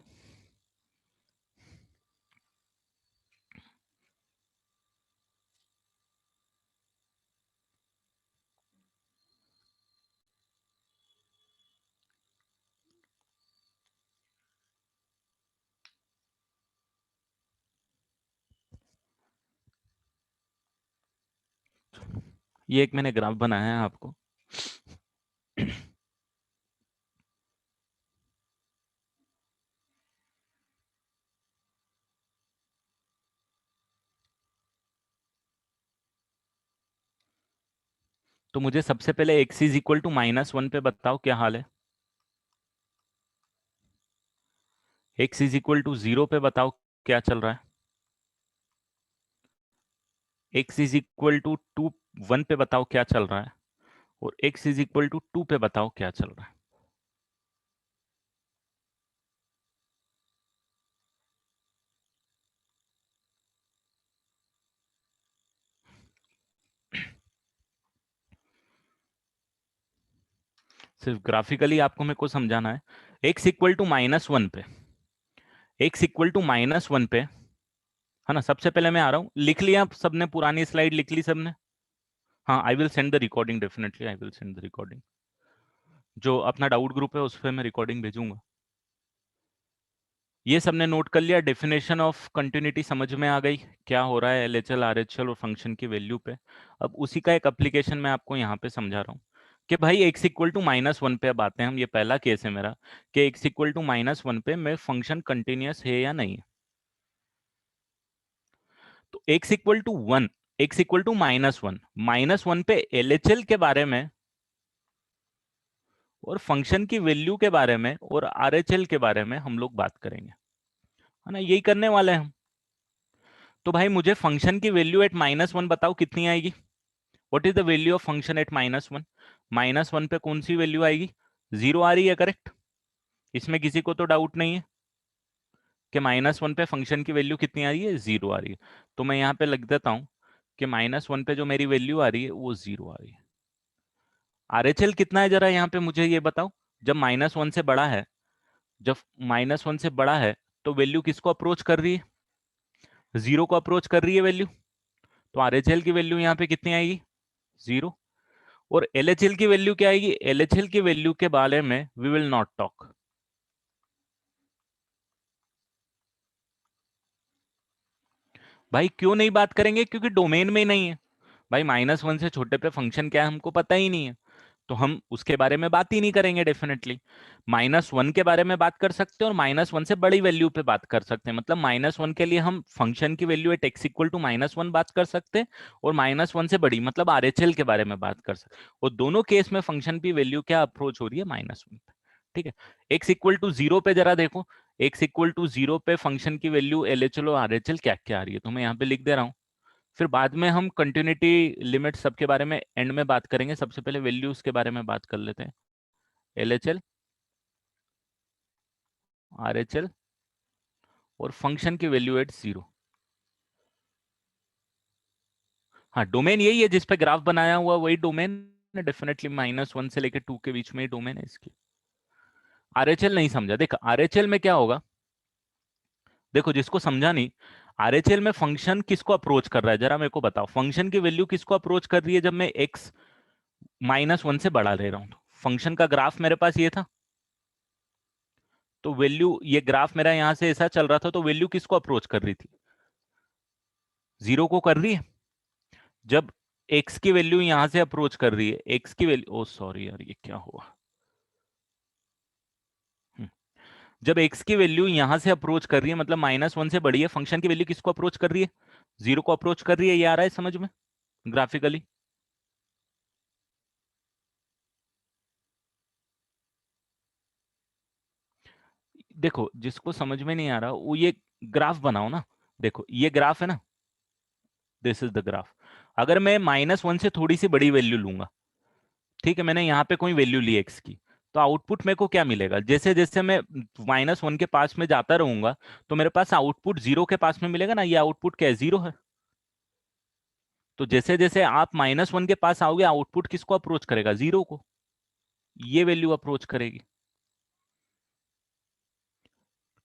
[SPEAKER 1] ये एक मैंने ग्राफ बनाया है आपको। तो मुझे सबसे पहले x इज इक्वल टू -1 पे बताओ क्या हाल है। x इज इक्वल टू 0 पे बताओ क्या चल रहा है। x इज इक्वल टू 1 पे बताओ क्या चल रहा है। और x इज इक्वल टू 2 पे बताओ क्या चल रहा है। सिर्फ ग्राफिकली आपको मेरे को समझाना है। x इक्वल टू -1 पे, x इक्वल टू -1 पे, है ना। सबसे पहले मैं आ रहा हूँ, लिख लिया सबने, पुरानी स्लाइड लिख ली सबने। हाँ, I will send the recording, definitely I will send the recording. जो अपना डाउट ग्रुप है उस पर मैं रिकॉर्डिंग भेजूंगा। ये सबने नोट कर लिया, डेफिनेशन ऑफ कंटिन्यूटी समझ में आ गई, क्या हो रहा है एलएचएल आरएचएल और फंक्शन की वैल्यू पे। अब उसी का एक एप्लीकेशन मैं आपको यहाँ पे समझा रहा हूँ कि भाई x इक्वल टू -1 पे अब आते हैं हम। ये पहला केस है मेरा कि x इक्वल टू -1 पे मैं फंक्शन कंटिन्यूअस है या नहीं है। तो x equal to 1, x equal to -1 पे एलएचएल के बारे में और फंक्शन की वैल्यू के बारे में और आरएचएल के बारे में हम लोग बात करेंगे, है ना। यही करने वाले हैं हम। तो भाई मुझे फंक्शन की वैल्यू एट -1 बताओ कितनी आएगी। What is the value of function at -1। -1 पे कौन सी वैल्यू आएगी, 0 आ रही है, करेक्ट। इसमें किसी को तो डाउट नहीं है कि -1 पे फंक्शन की वैल्यू कितनी आ रही है, 0 आ रही है। तो मैं यहाँ पे लिख देता हूँ कि -1 पे जो मेरी वैल्यू आ रही है वो 0 आ रही है। आरएचएल कितना है जरा यहाँ पे मुझे ये बताओ। जब -1 से बड़ा है, जब -1 से बड़ा है, तो वैल्यू किसको अप्रोच कर रही है, 0 को अप्रोच कर रही है वैल्यू। तो आरएचएल की वैल्यू यहाँ पे कितनी आएगी, 0। और एलएचएल की वैल्यू क्या आएगी, एलएचएल की वैल्यू के बारे में वी विल नॉट टॉक। भाई क्यों नहीं बात करेंगे, क्योंकि डोमेन में ही नहीं है। भाई -1 से छोटे पे फंक्शन क्या है हमको पता ही नहीं है। तो हम उसके बारे में बात ही नहीं करेंगे डेफिनेटली। -1 के बारे में बात कर सकते हैं और -1 से बड़ी वैल्यू पे बात कर सकते हैं। मतलब -1 के लिए हम फंक्शन की value at x equal to -1 बात कर सकते हैं, और -1 से बड़ी मतलब RHL के बारे में बात कर सकते हैं। और दोनों केस में फंक्शन की वैल्यू क्या अप्रोच हो रही है, -1 पे। ठीक है, x इक्वल टू 0 पे जरा देखो, x इक्वल टू 0 पे फंक्शन की वैल्यू LHL और RHL क्या क्या आ रही है, तो मैं यहाँ पे लिख दे रहा हूँ। फिर बाद में हम कंटिन्यूटी लिमिट सबके बारे में एंड में बात करेंगे। सबसे पहले वैल्यूज के बारे में बात कर लेते हैं। LHL, RHL और फंक्शन की वैल्यू एट 0। हाँ, डोमेन यही है जिस पे ग्राफ बनाया हुआ, वही डोमेन है डेफिनेटली। -1 से लेकर 2 के बीच में ही डोमेन है इसकी। RHL नहीं समझा, देख RHL में क्या होगा, देखो जिसको समझा नहीं, RHL में फंक्शन किसको अप्रोच कर रहा है जरा मेरे को बताओ। फंक्शन की वैल्यू किसको अप्रोच कर रही है जब मैं x -1 से बढ़ा ले रहा हूं। तो फंक्शन का ग्राफ मेरे पास ये था, तो वैल्यू, ये ग्राफ मेरा यहां से ऐसा चल रहा था, तो वैल्यू किसको अप्रोच कर रही थी, 0 को कर रही है। जब x की वैल्यू यहां से अप्रोच कर रही है, x की वैल्यू, ओ सॉरी यार ये क्या हुआ। हम्म, जब x की वैल्यू यहां से अप्रोच कर रही है मतलब -1 से बड़ी है, फंक्शन की वैल्यू किसको अप्रोच कर रही है, 0 को अप्रोच कर रही है। ये आ रहा है समझ में ग्राफिकली। देखो जिसको समझ में नहीं आ रहा वो ये ग्राफ बनाओ ना। देखो ये ग्राफ है ना, दिस इज द ग्राफ। अगर मैं -1 से थोड़ी सी बड़ी वैल्यू लूंगा, ठीक है, मैंने यहाँ पे कोई वैल्यू ली एक्स की, तो आउटपुट मेरे को क्या मिलेगा, जैसे जैसे मैं -1 के पास में जाता रहूंगा, तो मेरे पास आउटपुट 0 के पास में मिलेगा ना। ये आउटपुट क्या है, 0 है। तो जैसे जैसे आप -1 के पास आओगे, आउटपुट किसको अप्रोच करेगा, 0 को। ये वैल्यू अप्रोच करेगी।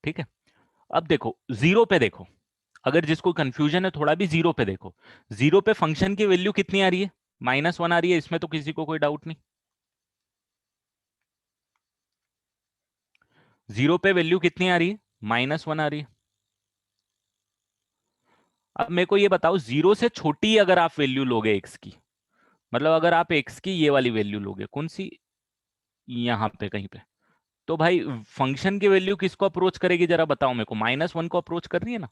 [SPEAKER 1] ठीक है, अब देखो 0 पे देखो, अगर जिसको कंफ्यूजन है थोड़ा भी, 0 पे देखो। 0 पे फंक्शन की वैल्यू कितनी आ रही है, -1 आ रही है, इसमें तो किसी को कोई डाउट नहीं। 0 पे वैल्यू कितनी आ रही है, -1 आ रही है। अब मेरे को ये बताओ, 0 से छोटी अगर आप वैल्यू लोगे एक्स की, मतलब अगर आप एक्स की ये वाली वैल्यू लोगे, कौन सी, यहाँ पे कहीं पे, तो भाई फंक्शन की वैल्यू किसको अप्रोच करेगी जरा बताओ मेरे को, -1 को अप्रोच कर रही है ना।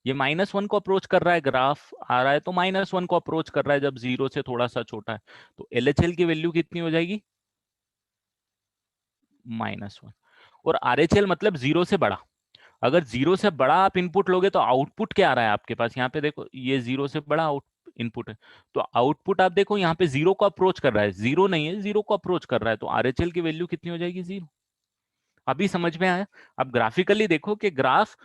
[SPEAKER 1] ये -1 को अप्रोच कर रहा है, ग्राफ आ रहा है तो -1 को अप्रोच कर रहा है जब 0 से थोड़ा सा छोटा है। तो LHL की वैल्यू कितनी हो जाएगी, -1। और RHL मतलब 0 से बड़ा। अगर 0 से बड़ा आप इनपुट लोगे तो आउटपुट क्या आ रहा है आपके पास, यहाँ पे देखो ये 0 से बड़ा आउट इनपुट है। तो आउटपुट आप देखो यहाँ पे 0 को अप्रोच कर रहा है, 0 नहीं है, 0 को अप्रोच कर रहा है, तो RHL की वैल्यू कितनी हो जाएगी, 0। अभी समझ में आया। अब ग्राफिकली देखो कि ग्राफ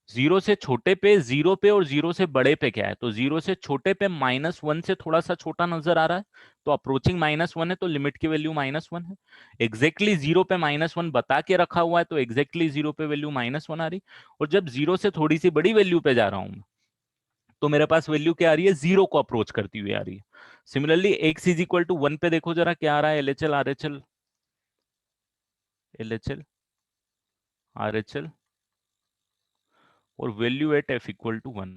[SPEAKER 1] 0 से छोटे पे, 0 पे और 0 से बड़े पे क्या है, तो 0 से छोटे पे -1 से थोड़ा सा छोटा नजर आ रहा है, तो अप्रोचिंग -1 है, तो लिमिट की वैल्यू -1 है। एग्जैक्टली 0 पे -1 बता के रखा हुआ है, तो एग्जैक्टली 0 पे वैल्यू -1 आ रही। और जब 0 से थोड़ी सी बड़ी वैल्यू पे जा रहा हूं, तो मेरे पास वैल्यू क्या आ रही है, 0 को अप्रोच करती हुई आ रही है। Similarly x is equal to 1 पे देखो जरा क्या आ रहा है, LHL RHL, LHL RHL और value at f equal to 1।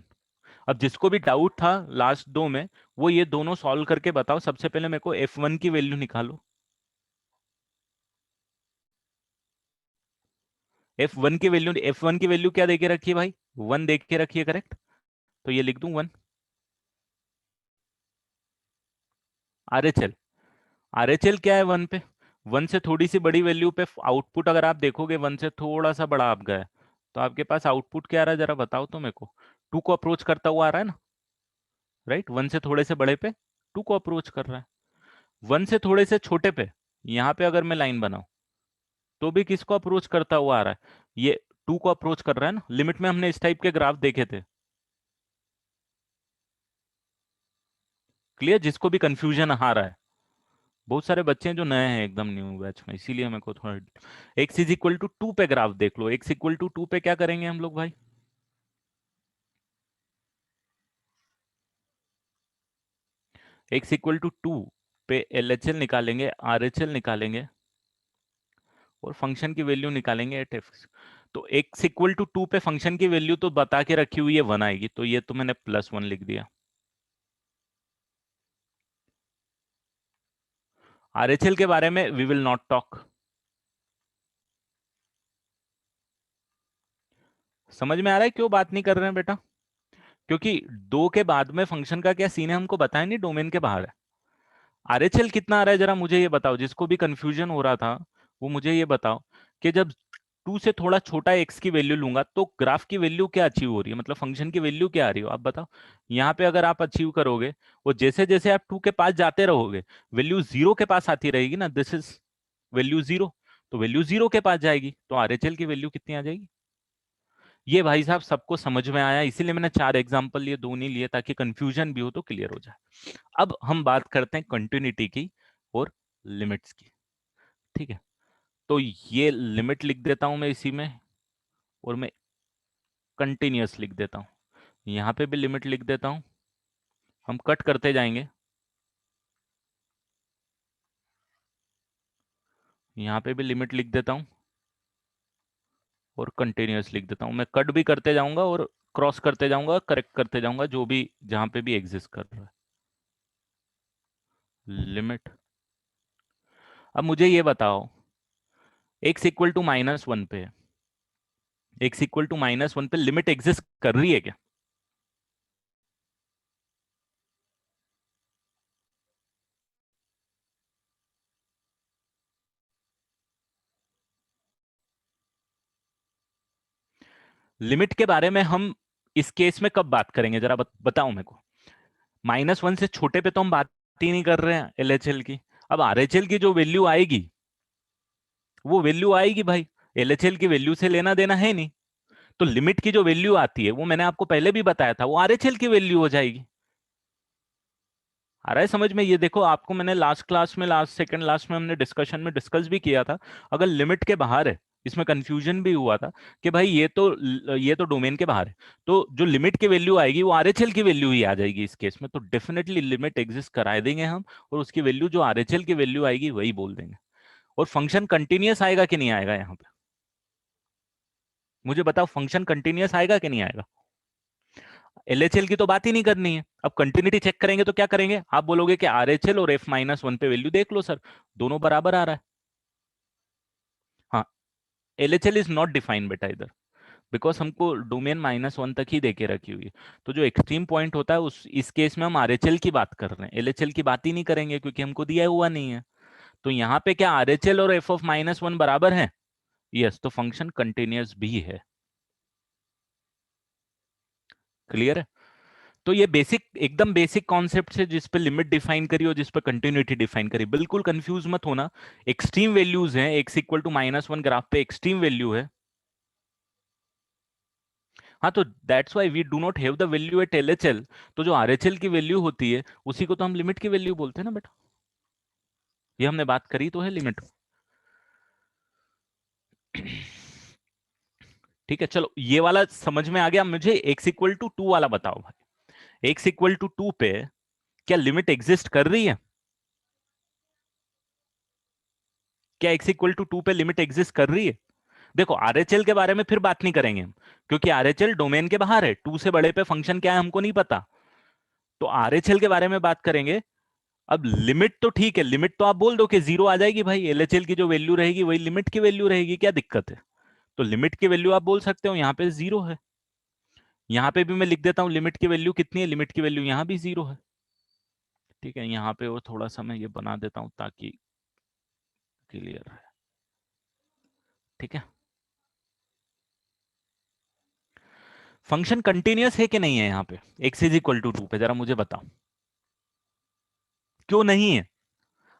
[SPEAKER 1] अब जिसको भी डाउट था लास्ट दो में, वो ये दोनों सॉल्व करके बताओ। सबसे पहले मेरे को F1 की वैल्यू निकालो। F1 की वैल्यू क्या देके रखी है भाई, 1 देख के रखी है, करेक्ट। तो ये लिख दूं 1। RHL, RHL क्या है 1 पे, 1 से थोड़ी सी बड़ी वैल्यू पे आउटपुट अगर आप देखोगे, 1 से थोड़ा सा बड़ा आप गए, तो आपके पास आउटपुट क्या आ रहा है जरा बताओ तो मेरे को, 2 को अप्रोच करता हुआ आ रहा है ना, राइट। 1 से थोड़े से बड़े पे 2 को अप्रोच कर रहा है। 1 से थोड़े से छोटे पे, यहाँ पे अगर मैं लाइन बनाऊं, तो भी किसको अप्रोच करता हुआ आ रहा है, ये 2 को अप्रोच कर रहा है ना। लिमिट में हमने इस टाइप के ग्राफ देखे थे। क्लियर, जिसको भी कंफ्यूजन आ रहा है, बहुत सारे बच्चे हैं जो नए हैं एकदम न्यू बैच में, इसीलिए मेरे को थोड़ा। एक्स इज इक्वल टू 2 पे ग्राफ देख लो, एक्स इक्वल टू 2 पे क्या करेंगे हम लोग भाई, एक्स इक्वल टू 2 पे LHL निकालेंगे, RHL निकालेंगे और फंक्शन की वैल्यू निकालेंगे एट एफ। तो एक्स इक्वल टू 2 पे फंक्शन की वैल्यू तो बता के रखी हुई है 1 आएगी, तो ये तो मैंने +1 लिख दिया। आरएचएल के बारे में वी विल नॉट टॉक। समझ में आ रहा है क्यों बात नहीं कर रहे हैं बेटा? क्योंकि दो के बाद में फंक्शन का क्या सीन है हमको बताया नहीं, डोमेन के बाहर है। आरएचएल कितना आ रहा है जरा मुझे ये बताओ, जिसको भी कंफ्यूजन हो रहा था वो मुझे ये बताओ कि जब 2 से थोड़ा छोटा एक्स की वैल्यू लूंगा तो ग्राफ की वैल्यू क्या अचीव हो रही है, मतलब फंक्शन की वैल्यू क्या आ रही हो आप बताओ। यहाँ पे अगर आप अचीव करोगे, वो जैसे जैसे आप 2 के पास जाते रहोगे वैल्यू 0 के पास आती रहेगी ना, दिस इज वैल्यू 0। तो वैल्यू 0 के पास जाएगी तो आरएचएल की वैल्यू कितनी आ जाएगी। ये भाई साहब सबको समझ में आया, इसीलिए मैंने 4 एग्जाम्पल लिए, 2 नहीं लिए, ताकि कंफ्यूजन भी हो तो क्लियर हो जाए। अब हम बात करते हैं कंटिन्यूटी की और लिमिट्स की। ठीक है, तो ये लिमिट लिख देता हूं मैं इसी में, और मैं कंटिन्यूअस लिख देता हूं, यहां पे भी लिमिट लिख देता हूं। हम कट करते जाएंगे, यहां पे भी लिमिट लिख देता हूं और कंटिन्यूअस लिख देता हूं। मैं कट भी करते जाऊंगा और क्रॉस करते जाऊंगा, करेक्ट करते जाऊंगा, जो भी जहां पे भी एग्जिस्ट कर रहा है लिमिट। अब मुझे ये बताओ, एक्स इक्वल टू -1 पे, एक्स इक्वल टू -1 पे लिमिट एग्जिस्ट कर रही है क्या? लिमिट के बारे में हम इस केस में कब बात करेंगे जरा बताओ मेरे को। -1 से छोटे पे तो हम बात ही नहीं कर रहे हैं एलएचएल की। अब आरएचएल की जो वैल्यू आएगी वो वैल्यू आएगी भाई, एलएचएल की वैल्यू से लेना देना है नहीं। तो लिमिट की जो वैल्यू आती है वो मैंने आपको पहले भी बताया था, वो आरएचएल की वैल्यू हो जाएगी। आ रहा है समझ में? ये देखो, आपको मैंने लास्ट क्लास में, लास्ट सेकंड लास्ट में हमने डिस्कशन में डिस्कस भी किया था, अगर लिमिट के बाहर है, इसमें कंफ्यूजन भी हुआ था कि भाई ये तो डोमेन के बाहर है, तो जो लिमिट की वैल्यू आएगी वो आरएचएल की वैल्यू ही आ जाएगी इस केस में। तो डेफिनेटली लिमिट एग्जिस्ट करा देंगे हम, और उसकी वैल्यू जो आरएचएल की वैल्यू आएगी वही बोल देंगे। और फंक्शन कंटिन्यूअस आएगा कि नहीं आएगा यहाँ पे, मुझे बताओ, फंक्शन कंटिन्यूअस आएगा कि नहीं आएगा? एलएचएल की तो बात ही नहीं करनी है। अब कंटिन्यूटी चेक करेंगे तो क्या करेंगे, आप बोलोगे कि आरएचएल और f-1 पे वैल्यू देख लो सर, दोनों बराबर आ रहा है। हाँ, एलएचएल इज नॉट डिफाइंड बेटा इधर, बिकॉज हमको डोमेन -1 तक ही देके रखी हुई है। तो जो एक्सट्रीम पॉइंट होता है उस इस केस में हम आरएचएल की बात कर रहे हैं, एलएचएल की बात ही नहीं करेंगे क्योंकि हमको दिया हुआ नहीं है। तो यहाँ पे क्या आरएचएल और f(-1) बराबर है? यस, तो फंक्शन कंटिन्यूअस भी है। क्लियर है? तो ये बेसिक, एकदम बेसिक कॉन्सेप्ट है जिस पे लिमिट डिफाइन करी और जिस पे कंटिन्यूटी डिफाइन करी, बिल्कुल कंफ्यूज मत होना। एक्सट्रीम वैल्यूज हैं, एक्स इक्वल टू -1 ग्राफ पे एक्सट्रीम वैल्यू है। हाँ, तो that's why we do not have the value at LHL. तो जो आरएचएल की वैल्यू होती है उसी को तो हम लिमिट की वैल्यू बोलते हैं ना बेटा, ये हमने बात करी तो है लिमिट। ठीक है, चलो ये वाला समझ में आ गया मुझे। एक्स इक्वल टू 2 वाला बताओ भाई, एक्स इक्वल टू 2 पे क्या लिमिट एग्जिस्ट कर रही है? क्या एक्स इक्वल टू 2 पे लिमिट एग्जिस्ट कर रही है? देखो, आरएचएल के बारे में फिर बात नहीं करेंगे हम, क्योंकि आरएचएल डोमेन के बाहर है, 2 से बड़े पे फंक्शन क्या है हमको नहीं पता। तो आरएचएल के बारे में बात करेंगे। अब लिमिट तो ठीक है, लिमिट तो आप बोल दो कि 0 आ जाएगी भाई, एलएचएल की जो वैल्यू रहेगी वही लिमिट की वैल्यू रहेगी, क्या दिक्कत है? तो लिमिट की वैल्यू आप बोल सकते हो, यहाँ पे 0 है। यहाँ पे भी मैं लिख देता हूँ लिमिट की वैल्यू कितनी है, लिमिट की वैल्यू यहाँ भी 0 है। ठीक है, यहाँ पे और थोड़ा सा मैं ये बना देता हूँ ताकि क्लियर है। ठीक है, फंक्शन कंटिन्यूअस है कि नहीं है यहाँ पे एक्स इज इक्वल टू 2 पे, जरा मुझे बताओ क्यों नहीं है?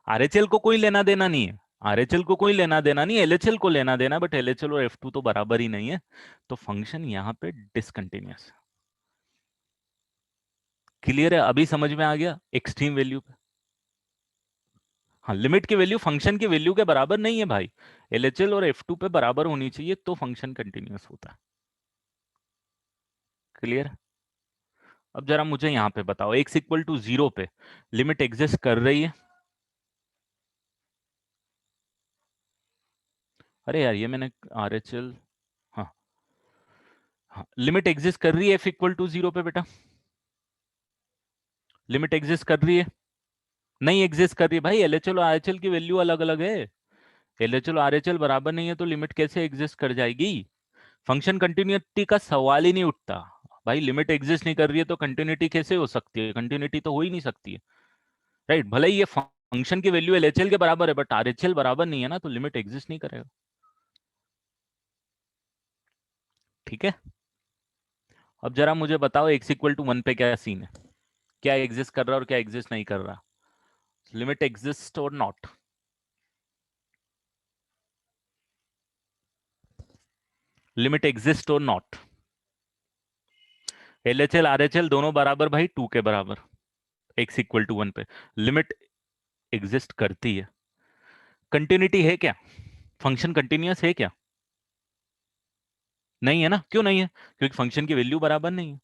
[SPEAKER 1] आरएचएल को कोई लेना देना नहीं है, आरएचएल को कोई लेना देना नहीं, एलएचएल को लेना देना, बट एलएचएल और F2 तो बराबर ही नहीं है, तो फंक्शन यहाँ पे डिसकंटिन्यूअस। क्लियर है? अभी समझ में आ गया एक्सट्रीम वैल्यू पे। हाँ, लिमिट की वैल्यू फंक्शन की वैल्यू के बराबर नहीं है भाई, एलएचएल और F2 पे बराबर होनी चाहिए तो फंक्शन कंटिन्यूअस होता है। क्लियर? अब जरा मुझे यहाँ पे बताओ, एक्स इक्वल टू 0 पे लिमिट एग्जिस्ट कर रही है? अरे यार, ये मैंने आरएचएल, हाँ हाँ, लिमिट एग्जिस्ट कर रही है F इक्वल टू 0 पे बेटा, लिमिट एग्जिस्ट कर रही है। नहीं एग्जिस्ट कर रही है भाई, एलएचएल और आरएचएल की वैल्यू अलग अलग है। एलएचएल और आरएचएल बराबर नहीं है तो लिमिट कैसे एग्जिस्ट कर जाएगी? फंक्शन कंटिन्यूटी का सवाल ही नहीं उठता भाई। लिमिट एग्जिस्ट नहीं कर रही है तो कंटिन्यूटी कैसे हो सकती है? कंटिन्यूटी तो हो ही नहीं सकती है, राइट? भले ही ये फंक्शन की वैल्यू एलएचएल के बराबर है बट आरएचएल बराबर नहीं है ना, तो लिमिट एग्जिस्ट नहीं करेगा। ठीक है, अब जरा मुझे बताओ एक्स इक्वल टू 1 पे क्या सीन है, क्या एग्जिस्ट कर रहा है और क्या एग्जिस्ट नहीं कर रहा? लिमिट एग्जिस्ट और नॉट? लिमिट एग्जिस्ट और नॉट? एलएचएल आरएचएल दोनों बराबर भाई 2 के बराबर, एक्स इक्वल टू 1 पे लिमिट एग्जिस्ट करती है। कंटिन्यूटी है क्या? फंक्शन कंटिन्यूअस है क्या? नहीं है ना। क्यों नहीं है? क्योंकि फंक्शन की वैल्यू बराबर नहीं है।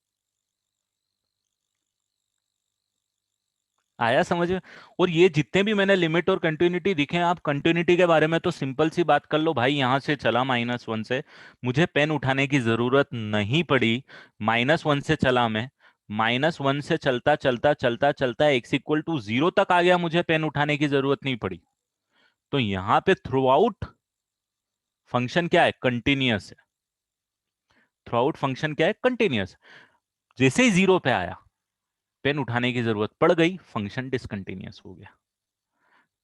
[SPEAKER 1] आया समझ में? और ये जितने भी मैंने लिमिट और कंटिन्यूटी दिखे हैं, आप कंटिन्यूटी के बारे में तो सिंपल सी बात कर लो भाई, यहां से चला -1 से, मुझे पेन उठाने की जरूरत नहीं पड़ी। -1 से चला मैं, -1 से चलता चलता चलता चलता एक्स इक्वल टू 0 तक आ गया, मुझे पेन उठाने की जरूरत नहीं पड़ी। तो यहां पे थ्रू आउट फंक्शन क्या है? कंटिन्यूअस है। थ्रू आउट फंक्शन क्या है? कंटिन्यूअस। जैसे ही 0 पे आया, पेन उठाने की जरूरत पड़ गई, फंक्शन डिसकंटिन्यूअस हो गया।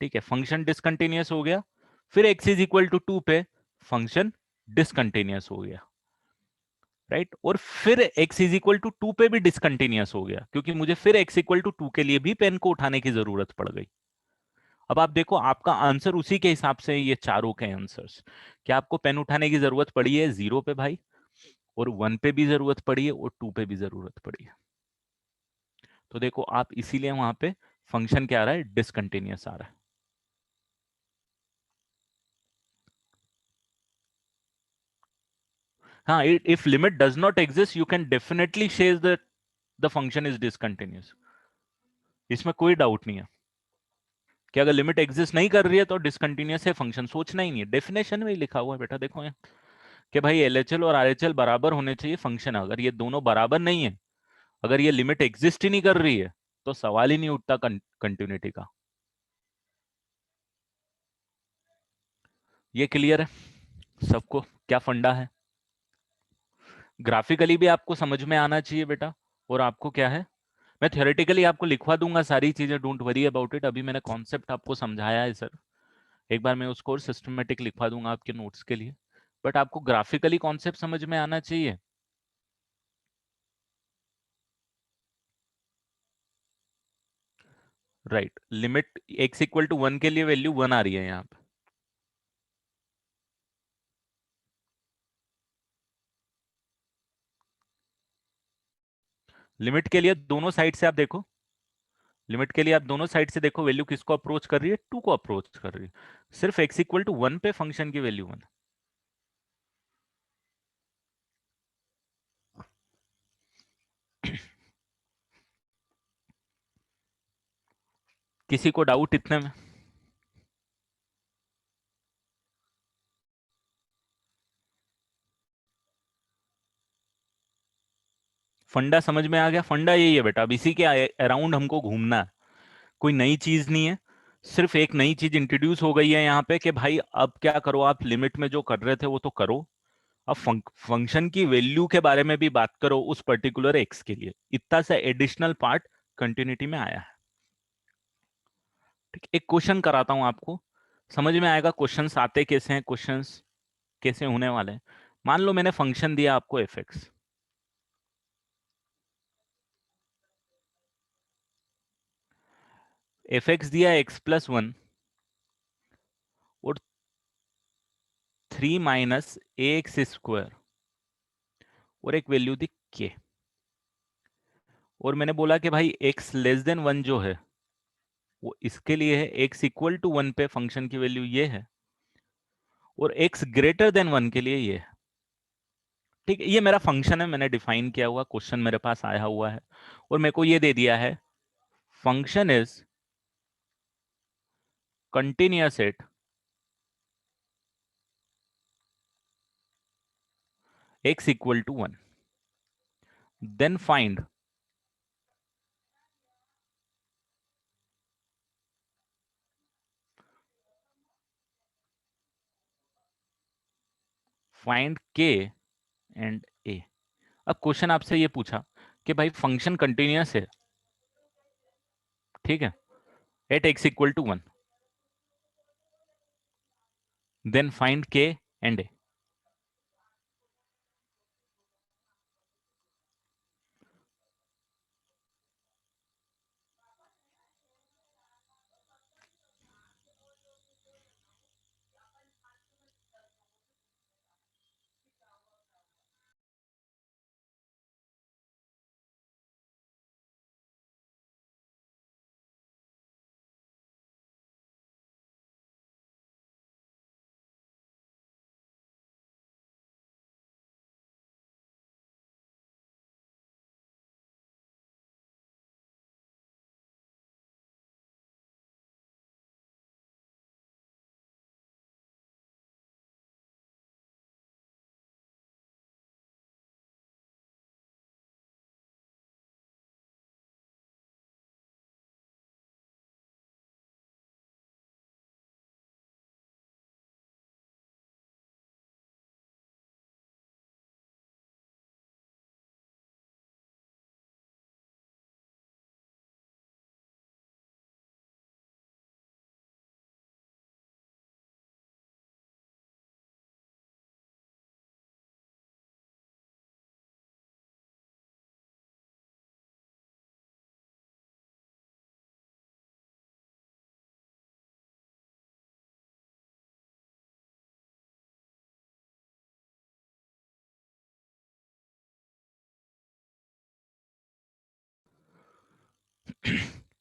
[SPEAKER 1] ठीक है, फंक्शन डिसकंटिन्यूअस हो गया। फिर x इज इक्वल टू 2 पे फंक्शन डिसकंटिन्यूअस हो गया, राइट? और फिर x इज इक्वल टू 2 पे भी डिसकंटिन्यूअस हो गया, क्योंकि मुझे फिर x इक्वल टू 2 के लिए भी पेन को उठाने की जरूरत पड़ गई। अब आप देखो, आपका आंसर उसी के हिसाब से ये चारों के आंसर्स। क्या आपको पेन उठाने की जरूरत पड़ी है 0 पे भाई, और 1 पे भी जरूरत पड़ी है, और 2 पे भी जरूरत पड़ी है? तो देखो आप, इसीलिए वहां पे फंक्शन क्या आ रहा है? डिसकंटिन्यूअस आ रहा है। हाँ, if limit does not exist you can definitely से that the function is discontinuous. इसमें कोई डाउट नहीं है कि अगर लिमिट एग्जिस्ट नहीं कर रही है तो डिसकंटिन्यूअस है फंक्शन, सोचना ही नहीं है। डेफिनेशन में ही लिखा हुआ है बेटा, देखो यहाँ कि भाई एलएचएल और आरएचएल बराबर होने चाहिए फंक्शन। अगर ये दोनों बराबर नहीं है, अगर ये लिमिट एग्जिस्ट ही नहीं कर रही है, तो सवाल ही नहीं उठता कंटिन्यूटी का। ये क्लियर है सबको क्या फंडा है? ग्राफिकली भी आपको समझ में आना चाहिए बेटा। और आपको क्या है, मैं थ्योरेटिकली आपको लिखवा दूंगा सारी चीजें, डोंट वरी अबाउट इट। अभी मैंने कॉन्सेप्ट आपको समझाया है सर, एक बार मैं उसको और सिस्टमेटिक लिखवा दूंगा आपके नोट्स के लिए। बट आपको ग्राफिकली कॉन्सेप्ट समझ में आना चाहिए। Right, limit x equal to 1 के लिए वैल्यू 1 आ रही है यहाँ पे। लिमिट के लिए दोनों साइड से आप देखो, लिमिट के लिए आप दोनों साइड से देखो, वैल्यू किसको अप्रोच कर रही है? 2 को अप्रोच कर रही है। सिर्फ x इक्वल टू 1 पे फंक्शन की वैल्यू 1। किसी को डाउट इतने में? फंडा समझ में आ गया? फंडा यही है बेटा, अब इसी के अराउंड हमको घूमना है। कोई नई चीज नहीं है, सिर्फ एक नई चीज इंट्रोड्यूस हो गई है यहाँ पे कि भाई अब क्या करो, आप लिमिट में जो कर रहे थे वो तो करो, अब फंक्शन की वैल्यू के बारे में भी बात करो उस पर्टिकुलर एक्स के लिए। इतना सा एडिशनल पार्ट कंटिन्यूटी में आया है। ठीक, एक क्वेश्चन कराता हूं आपको, समझ में आएगा क्वेश्चंस आते कैसे हैं, क्वेश्चंस कैसे होने वाले हैं। मान लो मैंने फंक्शन दिया आपको एफ एक्स दिया x+1 और 3 - ax² और एक वैल्यू दी k। और मैंने बोला कि भाई x 1 जो है वो इसके लिए है, x = 1 पे फंक्शन की वैल्यू ये है, और x 1 के लिए ये है। ठीक है, ये मेरा फंक्शन है, मैंने डिफाइन किया हुआ, क्वेश्चन मेरे पास आया हुआ है, और मेरे को ये दे दिया है function is continuous at x = 1, then find find k and a. अब क्वेश्चन आपसे ये पूछा कि भाई फंक्शन कंटिन्यूअस है, ठीक है, at x equal to 1, then find k and a.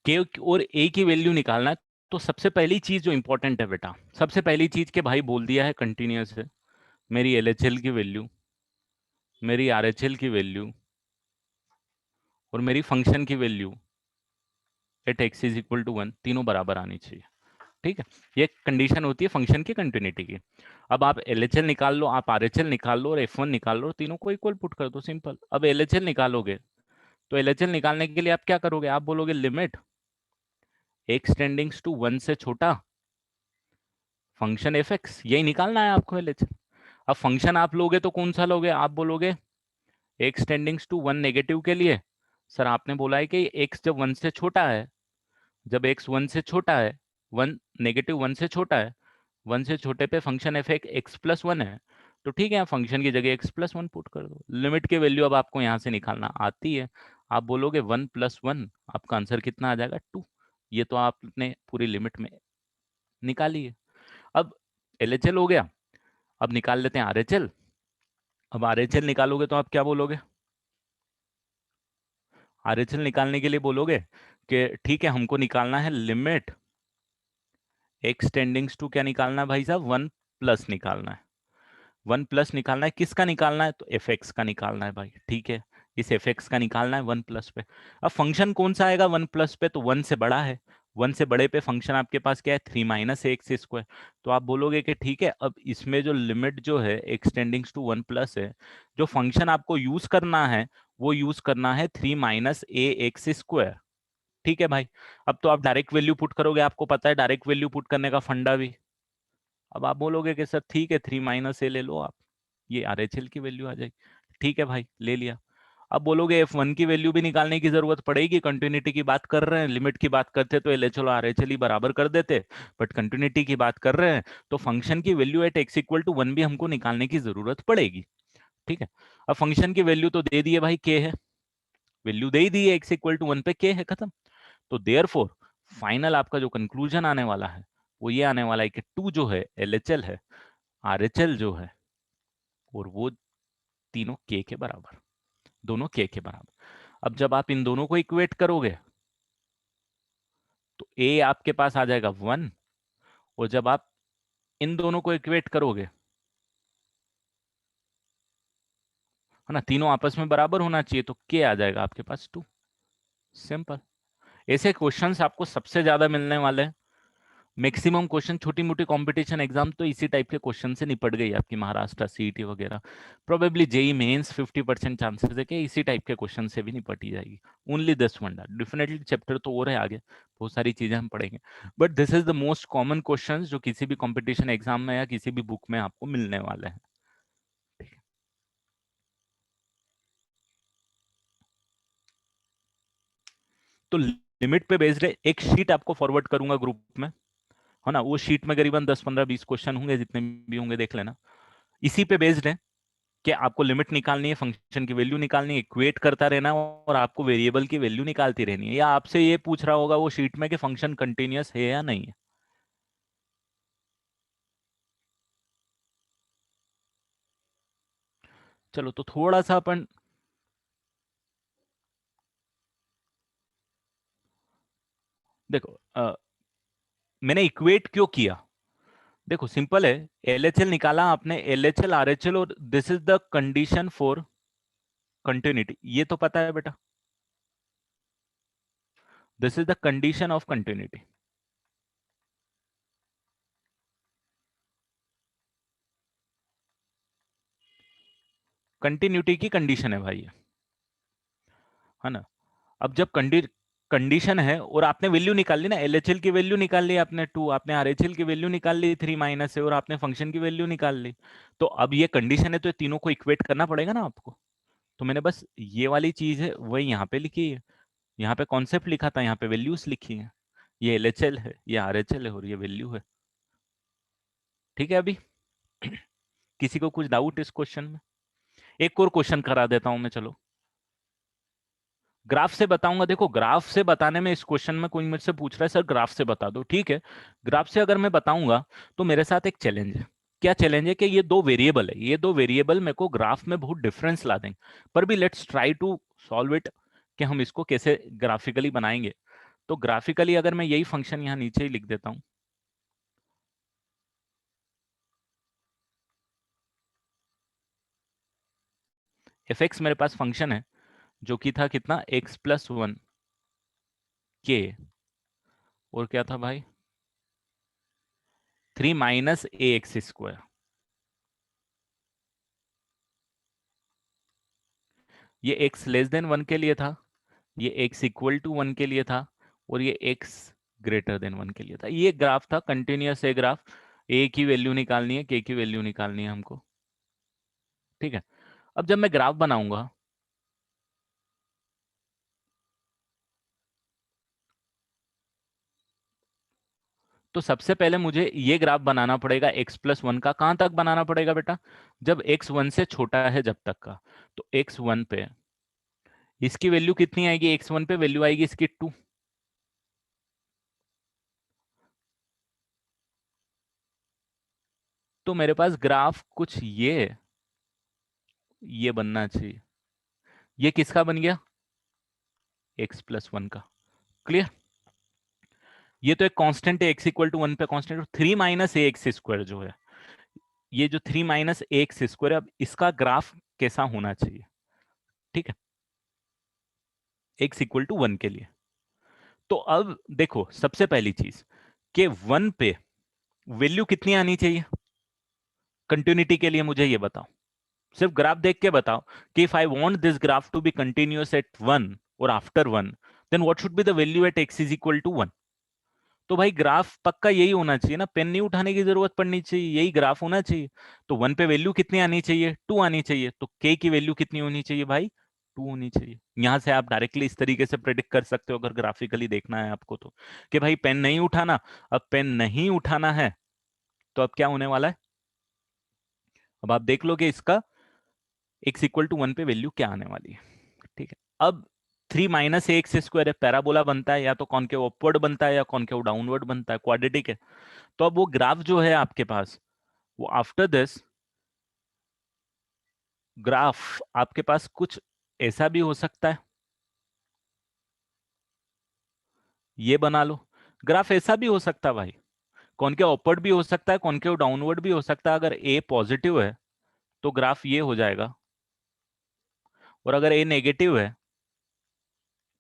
[SPEAKER 1] K और ए की वैल्यू निकालना है, तो सबसे पहली चीज जो इंपॉर्टेंट है बेटा, सबसे पहली चीज के भाई बोल दिया है कंटिन्यूअस है, मेरी एलएचएल की वैल्यू, मेरी आरएचएल की वैल्यू और मेरी फंक्शन की value at x is equal to 1 तीनों बराबर आनी चाहिए, ठीक है। ये कंडीशन होती है फंक्शन की कंटिन्यूटी की। अब आप एलएचएल निकाल लो, आप आरएचएल निकाल लो और एफ1 निकाल लो, तीनों को इक्वल पुट कर दो, सिंपल। अब एलएचएल निकालोगे तो एलएचएल निकालने के लिए आप क्या करोगे, आप बोलोगे लिमिट एक्स टेंडिंग्स टू 1 से छोटा फंक्शन एफ एक्स, यही निकालना है आपको एलएचएल। अब फंक्शन आप लोगे तो कौन सा लोगे, आप बोलोगे एक्स टेंडिंग्स टू 1 नेगेटिव के लिए, सर आपने बोला है कि एक्स जब 1 से छोटा है, जब एक्स 1 से छोटा है, 1 नेगेटिव 1 से छोटा है, 1 से छोटे पे फंक्शन एफ एक्स प्लस 1 है, तो ठीक है फंक्शन की जगह एक्स प्लस 1 पुट कर दो। लिमिट की वैल्यू अब आपको यहाँ से निकालना आती है, आप बोलोगे 1 प्लस 1, आपका आंसर कितना आ जाएगा 2। ये तो आपने पूरी लिमिट में निकाली है। अब एलएचएल हो गया, अब निकाल लेते हैं आरएचएल। अब आरएचएल निकालोगे तो आप क्या बोलोगे, आरएचएल निकालने के लिए बोलोगे कि ठीक है हमको निकालना है लिमिट एक्स टेंडिंग्स टू, क्या निकालना है भाई साहब, 1 प्लस निकालना है। 1 प्लस निकालना है, किसका निकालना है, तो एफ एक्स का निकालना है भाई, ठीक है। इस एफ एक्स का निकालना है 1 प्लस पे। अब फंक्शन कौन सा आएगा 1 प्लस पे, तो 1 से बड़ा है, 1 से बड़े पे फंक्शन आपके पास क्या है 3 माइनस एक्स स्क्वायर। तो आप बोलोगे कि ठीक है अब इसमें जो लिमिट जो है एक्स टेंडिंग्स टू 1 प्लस है, जो फंक्शन आपको यूज करना है वो यूज करना है 3 माइनस ए एक्स स्क्वायर, ठीक है भाई। अब तो आप डायरेक्ट वैल्यू पुट करोगे, आपको पता है डायरेक्ट वैल्यू पुट करने का फंडा भी। अब आप बोलोगे कि सर ठीक है 3 माइनस ए ले लो आप, ये आरएचएल की वैल्यू आ जाएगी, ठीक है भाई ले लिया। अब बोलोगे F1 की वैल्यू भी निकालने की जरूरत पड़ेगी, कंटिन्यूटी की बात कर रहे हैं, लिमिट की बात करते तो एलएचएल और आरएचएल ही बराबर कर देते, बट कंटिन्यूटी की बात कर रहे हैं तो फंक्शन की value at x equal to 1 भी हमको निकालने की जरूरत पड़ेगी, ठीक है। अब फंक्शन की वैल्यू तो दे दी है भाई, के है, वैल्यू दे ही दी है एक्स इक्वल टू 1 पे, के है, खत्म। तो देयरफॉर फाइनल आपका जो कंक्लूजन आने वाला है वो ये आने वाला है कि 2 जो है एलएचएल है, आरएचएल जो है, और वो तीनों के बराबर, दोनों के बराबर। अब जब आप इन दोनों को इक्वेट करोगे तो ए आपके पास आ जाएगा 1, और जब आप इन दोनों को इक्वेट करोगे, है ना, तीनों आपस में बराबर होना चाहिए, तो के आ जाएगा आपके पास 2, सिंपल। ऐसे क्वेश्चंस आपको सबसे ज्यादा मिलने वाले हैं, मैक्सिमम क्वेश्चन, छोटी मोटी कंपटीशन एग्जाम तो इसी टाइप के क्वेश्चन से निपट गई आपकी, महाराष्ट्र सीईटी वगैरह, प्रोबेबली जेई मेंस 50% चांसेस है कि इसी टाइप के क्वेश्चन से भी निपटी जाएगी। Only this one, definitely chapter तो और है आगे, बहुत सारी चीजें हम पढ़ेंगे, but this is the most common question जो किसी भी कंपटीशन एग्जाम में या किसी भी बुक में आपको मिलने वाले हैं। तो लिमिट पे बेस्ड है, एक शीट आपको फॉरवर्ड करूंगा ग्रुप में, है ना, वो शीट में करीबन 10 15 20 क्वेश्चन होंगे, जितने भी होंगे देख लेना। इसी पे बेस्ड है कि आपको लिमिट निकालनी है, फंक्शन की वैल्यू निकालनी है, इक्वेट करता रहना है, और आपको वेरिएबल की वैल्यू निकालती रहनी है। या आपसे ये पूछ रहा होगा वो शीट में कि फंक्शन कंटिन्यूअस है या नहीं है। चलो तो थोड़ा सा अपन देखो, मैंने इक्वेट क्यों किया, देखो सिंपल है। एलएचएल निकाला आपने, एलएचएल आरएचएल, और this is the condition for continuity, ये तो पता है बेटा, this is the condition of continuity. Continuity की कंडीशन है भाई, है ना। अब जब कंडीशन है और आपने वैल्यू निकाल ली ना, एलएचएल की वैल्यू निकाल ली आपने 2, आपने आरएचएल की वैल्यू निकाल ली 3 माइनस है, और आपने फंक्शन की वैल्यू निकाल ली, तो अब ये कंडीशन है तो ये तीनों को इक्वेट करना पड़ेगा ना आपको। तो मैंने बस ये वाली चीज है वही यहाँ पे लिखी है, यहाँ पे कॉन्सेप्ट लिखा था, यहाँ पे वैल्यूज लिखी है। ये एलएचएल है, ये आरएचएल है, और ये वैल्यू है। ठीक है, अभी किसी को कुछ डाउट इस क्वेश्चन में? एक और क्वेश्चन करा देता हूं मैं, चलो। ग्राफ से बताऊंगा, देखो ग्राफ से बताने में, इस क्वेश्चन में कोई मुझसे पूछ रहा है सर ग्राफ से बता दो, ठीक है। ग्राफ से अगर मैं बताऊंगा तो मेरे साथ एक चैलेंज है। क्या चैलेंज है? कि ये दो वेरिएबल है, ये दो वेरिएबल मेरे को ग्राफ में बहुत डिफरेंस ला देंगे, पर भी let's try to solve it, कि हम इसको कैसे ग्राफिकली बनाएंगे। तो ग्राफिकली अगर मैं यही फंक्शन यहाँ नीचे ही लिख देता हूँ, एफ एक्स मेरे पास फंक्शन है जो कि था कितना, x+1 के, और क्या था भाई, 3 माइनस ए एक्स स्क्वायर। ये x लेस देन 1 के लिए था, ये x इक्वल टू 1 के लिए था, और ये x ग्रेटर देन 1 के लिए था। ये ग्राफ था कंटिन्यूअस है ग्राफ, a की वैल्यू निकालनी है, k की वैल्यू निकालनी है हमको, ठीक है। अब जब मैं ग्राफ बनाऊंगा, तो सबसे पहले मुझे ये ग्राफ बनाना पड़ेगा x+1 का। कहां तक बनाना पड़ेगा बेटा? जब x 1 से छोटा है जब तक का। तो x 1 पे इसकी वैल्यू कितनी आएगी, x 1 पे वैल्यू आएगी इसकी 2। तो मेरे पास ग्राफ कुछ ये बनना चाहिए। ये किसका बन गया? x+1 का। क्लियर? ये तो एक कांस्टेंट है, x इक्वल टू 1 पे कांस्टेंट, 3 माइनस ए एक्स स्क्वायर जो है, ये जो 3 माइनस ए एक्स स्क्वायर है, अब इसका ग्राफ कैसा होना चाहिए? ठीक है, x इक्वल टू 1 के लिए। तो अब देखो सबसे पहली चीज, कि 1 पे वैल्यू कितनी आनी चाहिए कंटिन्यूटी के लिए, मुझे ये बताओ। सिर्फ ग्राफ देख के बताओ कि if I want this graph to be continuous at 1 और after 1, then what should be the value at x is equal to 1। तो भाई ग्राफ पक्का यही होना चाहिए ना, पेन नहीं उठाने की जरूरत पड़नी चाहिए, यही ग्राफ होना चाहिए। तो 1 पे वैल्यू कितनी आनी चाहिए? 2 आनी चाहिए। तो k की वैल्यू कितनी होनी चाहिए भाई? 2 होनी चाहिए। यहां से आप डायरेक्टली इस तरीके से प्रेडिक्ट कर सकते हो, अगर ग्राफिकली देखना है आपको तो, कि भाई पेन नहीं उठाना। अब पेन नहीं उठाना है तो अब क्या होने वाला है, अब आप देख लो कि इसका x इक्वल टू 1 पे वैल्यू क्या आने वाली है। ठीक है, अब 3 माइनस ए एक्स स्क्वायर है, पैराबोला बनता है, या तो कॉनकेव अपवर्ड बनता है या कॉनकेव डाउनवर्ड बनता है, क्वाड्रेटिक है। तो अब वो ग्राफ जो है आपके पास, वो आफ्टर दिस ग्राफ आपके पास कुछ ऐसा भी हो सकता है, ये बना लो। ग्राफ ऐसा भी हो सकता है भाई, कॉनकेव अपवर्ड भी हो सकता है, कॉनकेव डाउनवर्ड भी हो सकता है। अगर ए पॉजिटिव है तो ग्राफ ये हो जाएगा, और अगर ए नेगेटिव है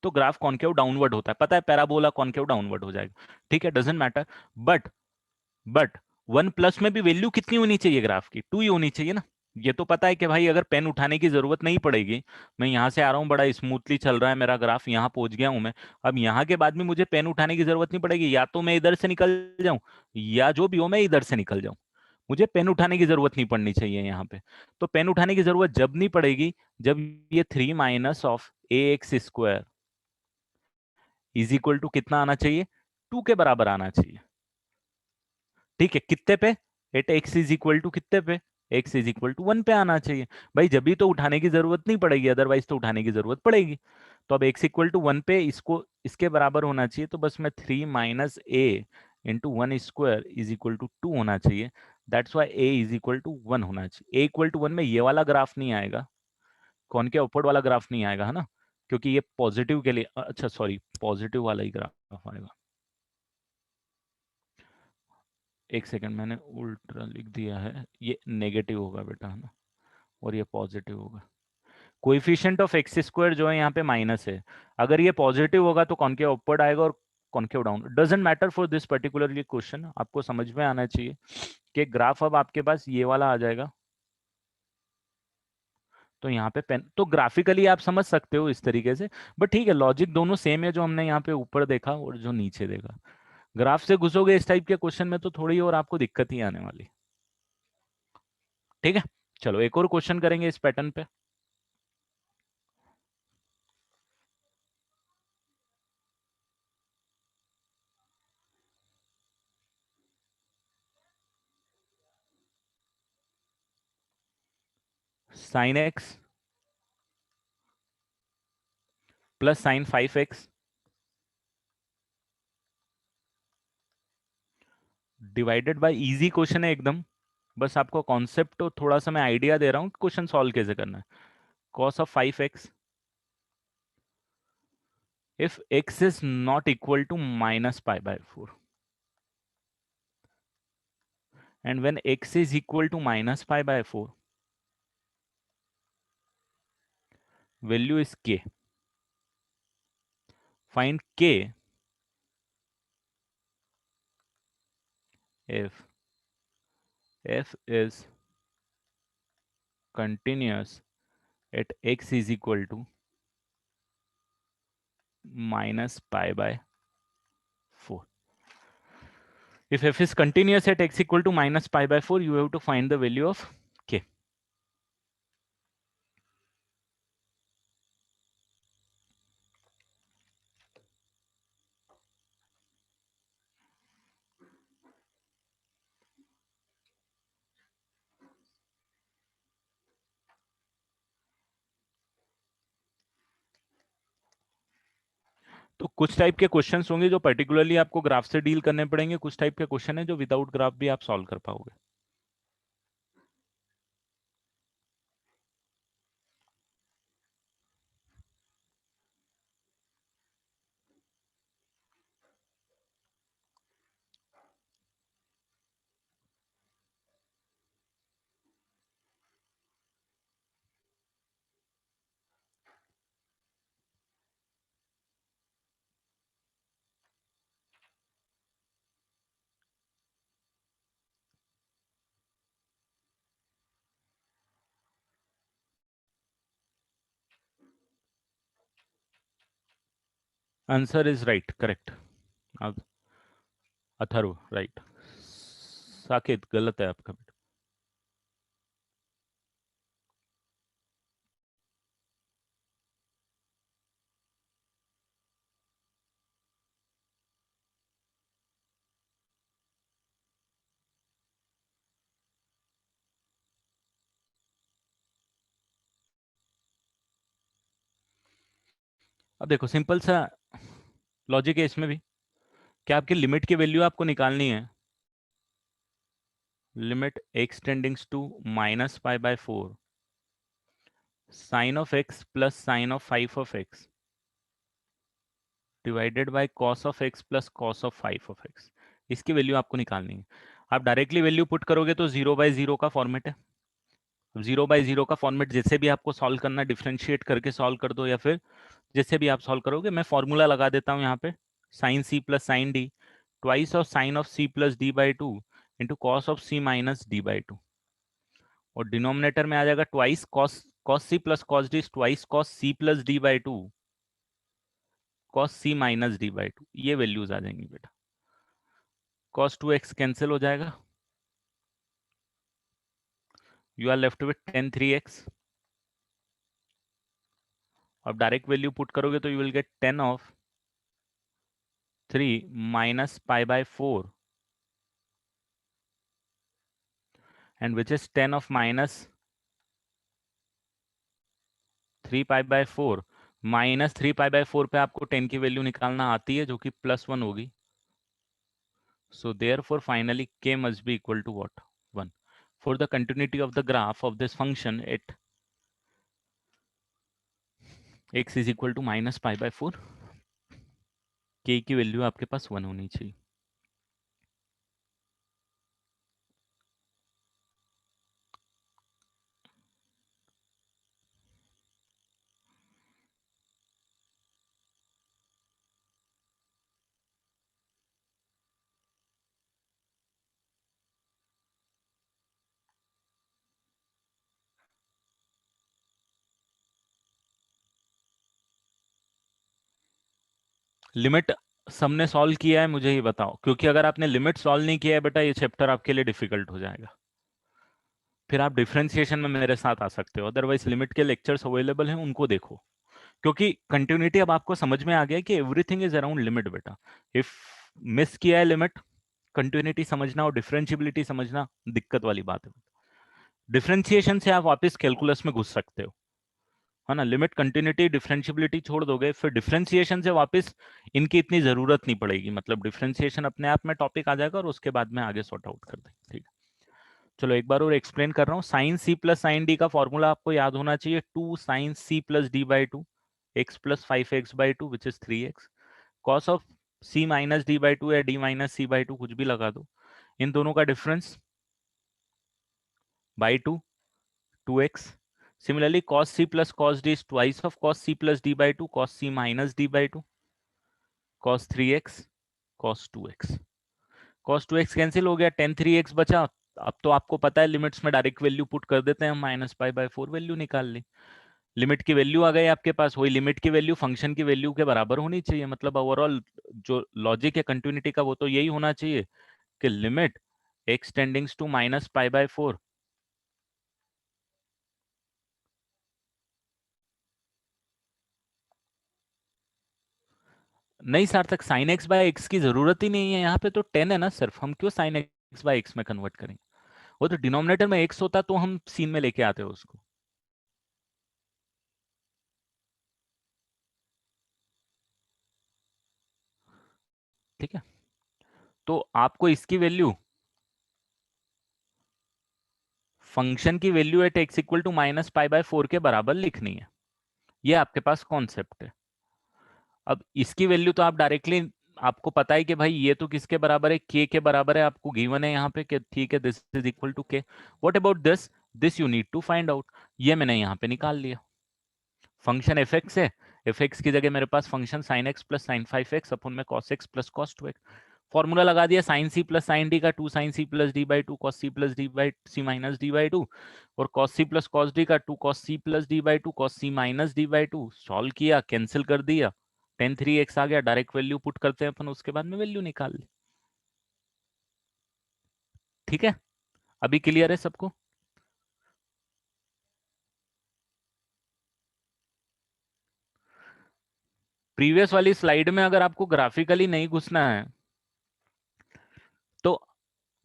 [SPEAKER 1] तो ग्राफ कॉनकेव डाउनवर्ड होता है। पता है, पैराबोला कॉनकेव डाउनवर्ड हो जाएगा। ठीक है, डजेंट मैटर। बट बट 1+ में भी वैल्यू कितनी होनी चाहिए ग्राफ की? 2 ही होनी चाहिए ना। ये तो पता है कि भाई अगर पेन उठाने की जरूरत नहीं पड़ेगी, मैं यहां से आ रहा हूँ, बड़ा स्मूथली चल रहा है मेरा ग्राफ, यहाँ पहुंच गया हूं मैं। अब यहाँ के बाद में मुझे पेन उठाने की जरूरत नहीं पड़ेगी, या तो मैं इधर से निकल जाऊं, या जो भी हो मैं इधर से निकल जाऊं, मुझे पेन उठाने की जरूरत नहीं पड़नी चाहिए यहाँ पे। तो पेन उठाने की जरूरत जब नहीं पड़ेगी, जब ये 3 minus of a x square is equal to कितना आना चाहिए, 2 के बराबर आना चाहिए। ठीक है, कितने पे, at x is equal to कितने पे, एक्स इज इक्वल टू 1 पे आना चाहिए। भाई जब भी तो उठाने की जरूरत नहीं पड़ेगी, अदरवाइज तो उठाने की जरूरत पड़ेगी। तो अब एक्स इक्वल टू 1 पे इसको इसके बराबर होना चाहिए, तो बस मैं 3 minus a into 1 square is equal to 2 होना चाहिए। That's why a is equal to 1 होना चाहिए। ए इक्वल टू 1 में ये वाला ग्राफ नहीं आएगा, कौन के अपवर्ड वाला ग्राफ नहीं आएगा, है ना, क्योंकि ये पॉजिटिव के लिए, अच्छा सॉरी, पॉजिटिव वाला ही ग्राफ आएगा। एक सेकंड, मैंने उल्टा लिख दिया है, ये नेगेटिव होगा बेटा, है ना, और ये पॉजिटिव होगा। कोएफिशिएंट ऑफ एक्स स्क्वायर जो है यहाँ पे माइनस है, अगर ये पॉजिटिव होगा तो कॉनकेव अपवर्ड आएगा और concave down. Doesn't matter for this particular question, आपको समझ में आना चाहिए कि ग्राफ अब आपके पास ये वाला आ जाएगा। तो यहाँ पे पेन तो ग्राफिकली आप समझ सकते हो इस तरीके से, बट ठीक है, लॉजिक दोनों सेम है, जो हमने यहाँ पे ऊपर देखा और जो नीचे देखा। ग्राफ से घुसोगे इस टाइप के क्वेश्चन में तो थोड़ी और आपको दिक्कत ही आने वाली। ठीक है, चलो एक और क्वेश्चन करेंगे इस पैटर्न पे। Sign x plus sine 5x divided by, easy question है एकदम, बस आपको कॉन्सेप्ट तो थोड़ा सा मैं आइडिया दे रहा हूँ क्वेश्चन सॉल्व कैसे करना है। cos of 5x if x is not equal to minus pi by 4 and when x is equal to minus pi by 4 value is k, find k if f is continuous at x is equal to minus pi by 4. If f is continuous at x equal to minus pi by 4, you have to find the value of k. तो कुछ टाइप के क्वेश्चंस होंगे जो पर्टिकुलरली आपको ग्राफ से डील करने पड़ेंगे, कुछ टाइप के क्वेश्चन है जो विदाउट ग्राफ भी आप सॉल्व कर पाओगे। Answer is right, correct. अब अथर्व राइट, साकेत गलत है आपका। अब देखो सिंपल सा लॉजिक है इसमें भी, क्या आपकी लिमिट की वैल्यू आपको निकालनी है। Limit x tendings to minus pi by 4 sine of x plus sine of 5 of x divided by cos of x plus cos of 5 of x, इसकी वैल्यू आपको निकालनी है। आप डायरेक्टली वैल्यू पुट करोगे तो 0/0 का फॉर्मेट है। 0/0 का फॉर्मेट जैसे भी आपको सॉल्व करना, डिफ्रेंशिएट करके सॉल्व कर दो या फिर जैसे भी आप सॉल्व करोगे। मैं फॉर्मूला लगा देता हूँ यहाँ पे, sine C plus sine D twice of sine of C plus D by two into cos of C minus D by two, और डिनोमिनेटर में आ जाएगा twice cos, cos C plus cos D twice cos C plus D by two cos C minus D by two, ये वैल्यूज आ जाएंगी बेटा। कॉस 2x कैंसिल हो जाएगा, you are left with tan 3x। अब डायरेक्ट वैल्यू पुट करोगे तो you will get 10 of 3 minus pi by 4, and which is 10 of minus 3 pi by 4, minus 3 pi by 4 पे आपको 10 की वैल्यू निकालना आती है जो कि +1 होगी. So therefore finally k must be equal to what? 1. For the continuity of the graph of this function at x is equal to minus pi by 4, k की वैल्यू आपके पास 1 होनी चाहिए. लिमिट सबने सॉल्व किया है, मुझे ये बताओ, क्योंकि अगर आपने लिमिट सॉल्व नहीं किया है बेटा, ये चैप्टर आपके लिए डिफिकल्ट हो जाएगा. फिर आप डिफरेंशिएशन में मेरे साथ आ सकते हो, अदरवाइज लिमिट के लेक्चर्स अवेलेबल हैं, उनको देखो. क्योंकि कंटिन्यूटी अब आपको समझ में आ गया कि एवरीथिंग इज अराउंड लिमिट बेटा. इफ मिस किया है लिमिट, कंटिन्यूटी समझना और डिफरेंशियबिलिटी समझना दिक्कत वाली बात है. डिफरेंशिएशन से आप वापस कैलकुलस में घुस सकते हो, है ना. लिमिट, कंटिन्यूटी, डिफरेंशियबिलिटी छोड़ दोगे, फिर डिफरेंशिएशन से वापस इनकी इतनी जरूरत नहीं पड़ेगी. मतलब डिफरेंशिएशन अपने आप में टॉपिक आ जाएगा और उसके बाद में आगे सॉर्ट आउट कर देंगे. ठीक है, चलो एक बार और एक्सप्लेन कर रहा हूँ. साइन सी प्लस साइन डी का फॉर्मूला आपको याद होना चाहिए. 2 sine C plus D by 2 x plus 5x by 2 which is 3x. Cos of C minus D by 2 या डी माइनस सी बाई 2, कुछ भी लगा दो. इन दोनों का difference by 2, 2x. Similarly, cos c plus cos d is twice of cos c plus d by 2, cos c minus d by 2, cos 3x, cos 2x. cos 2x cancel हो गया, tan 3x बचा. अब तो आपको पता है लिमिट्स में डायरेक्ट वैल्यू पुट कर देते हैं, माइनस पाई बाय 4 वैल्यू निकाल ली. लिमिट की वैल्यू आ गई आपके पास. वही लिमिट की वैल्यू फंक्शन की वैल्यू के बराबर होनी चाहिए. मतलब ओवरऑल जो लॉजिक है कंटिन्यूटी का वो तो यही होना चाहिए कि limit x tendings to minus pi by 4. नहीं सार्थक, साइन एक्स बाय एक्स की जरूरत ही नहीं है, यहाँ पे तो 10 है ना सिर्फ. हम क्यों साइन एक्स बाय एक्स में कन्वर्ट करेंगे? वो तो डिनोमिनेटर में एक्स होता तो हम सीन में लेके आते हो उसको. ठीक है, तो आपको इसकी वैल्यू, फंक्शन की value at x equal to minus pi by 4 के बराबर लिखनी है. ये आपके पास कॉन्सेप्ट है. अब इसकी वैल्यू तो आप डायरेक्टली, आपको पता है कि भाई ये तो किसके बराबर है, के के बराबर है. आपको गिवन है यहाँ पे कि ठीक है this is equal to k. What about this? This you need to find out. ये मैंने यहाँ पे निकाल लिया. फंक्शन एफ एक्स है, एफ एक्स की जगह मेरे पास function sine x plus sine 5x upon में cos x plus cos 2x. Formula लगा दिया साइन सी प्लस साइन डी का, 2 sine C plus D by 2 cos C plus D by c minus D by 2, और कॉस सी प्लस कॉस डी का 2 cos C plus D by 2 cos C minus D by 2. Solve किया, कैंसिल कर दिया, टेन 3x आ गया. डायरेक्ट वैल्यू पुट करते हैं अपन, उसके बाद में वैल्यू निकाल ली. ठीक है, अभी क्लियर है सबको? प्रीवियस वाली स्लाइड में अगर आपको ग्राफिकली नहीं घुसना है तो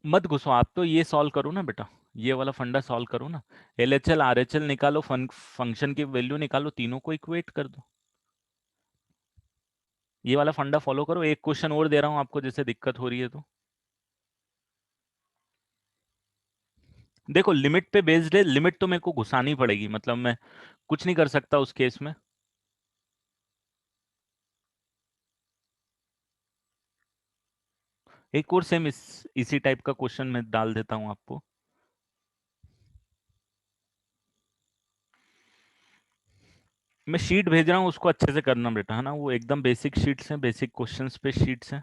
[SPEAKER 1] मत घुसो, आप तो ये सॉल्व करो ना बेटा, ये वाला फंडा सॉल्व करो ना. LHL RHL निकालो, फंक्शन की वैल्यू निकालो, तीनों को इक्वेट कर दो. ये वाला फंडा फॉलो करो. एक क्वेश्चन और दे रहा हूं आपको, जैसे दिक्कत हो रही है तो देखो, लिमिट पे बेस्ड है. लिमिट तो मेरे को घुसानी पड़ेगी, मतलब मैं कुछ नहीं कर सकता उस केस में. एक और सेम इसी टाइप का क्वेश्चन मैं डाल देता हूं आपको. मैं शीट भेज रहा हूँ, उसको अच्छे से करना बेटा, है ना. वो एकदम बेसिक शीट्स हैं, बेसिक क्वेश्चंस पे शीट्स हैं.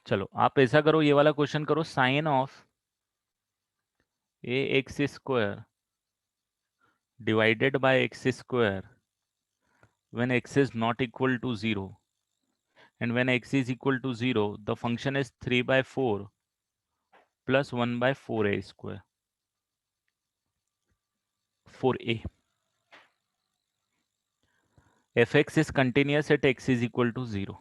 [SPEAKER 1] चलो आप ऐसा करो, ये वाला क्वेश्चन करो. Sine of x square divided by x square when x is not equal to 0, and when x is equal to 0 the function is 3 by 4 plus 1 by 4a square. for a. fx is continuous at x is equal to 0.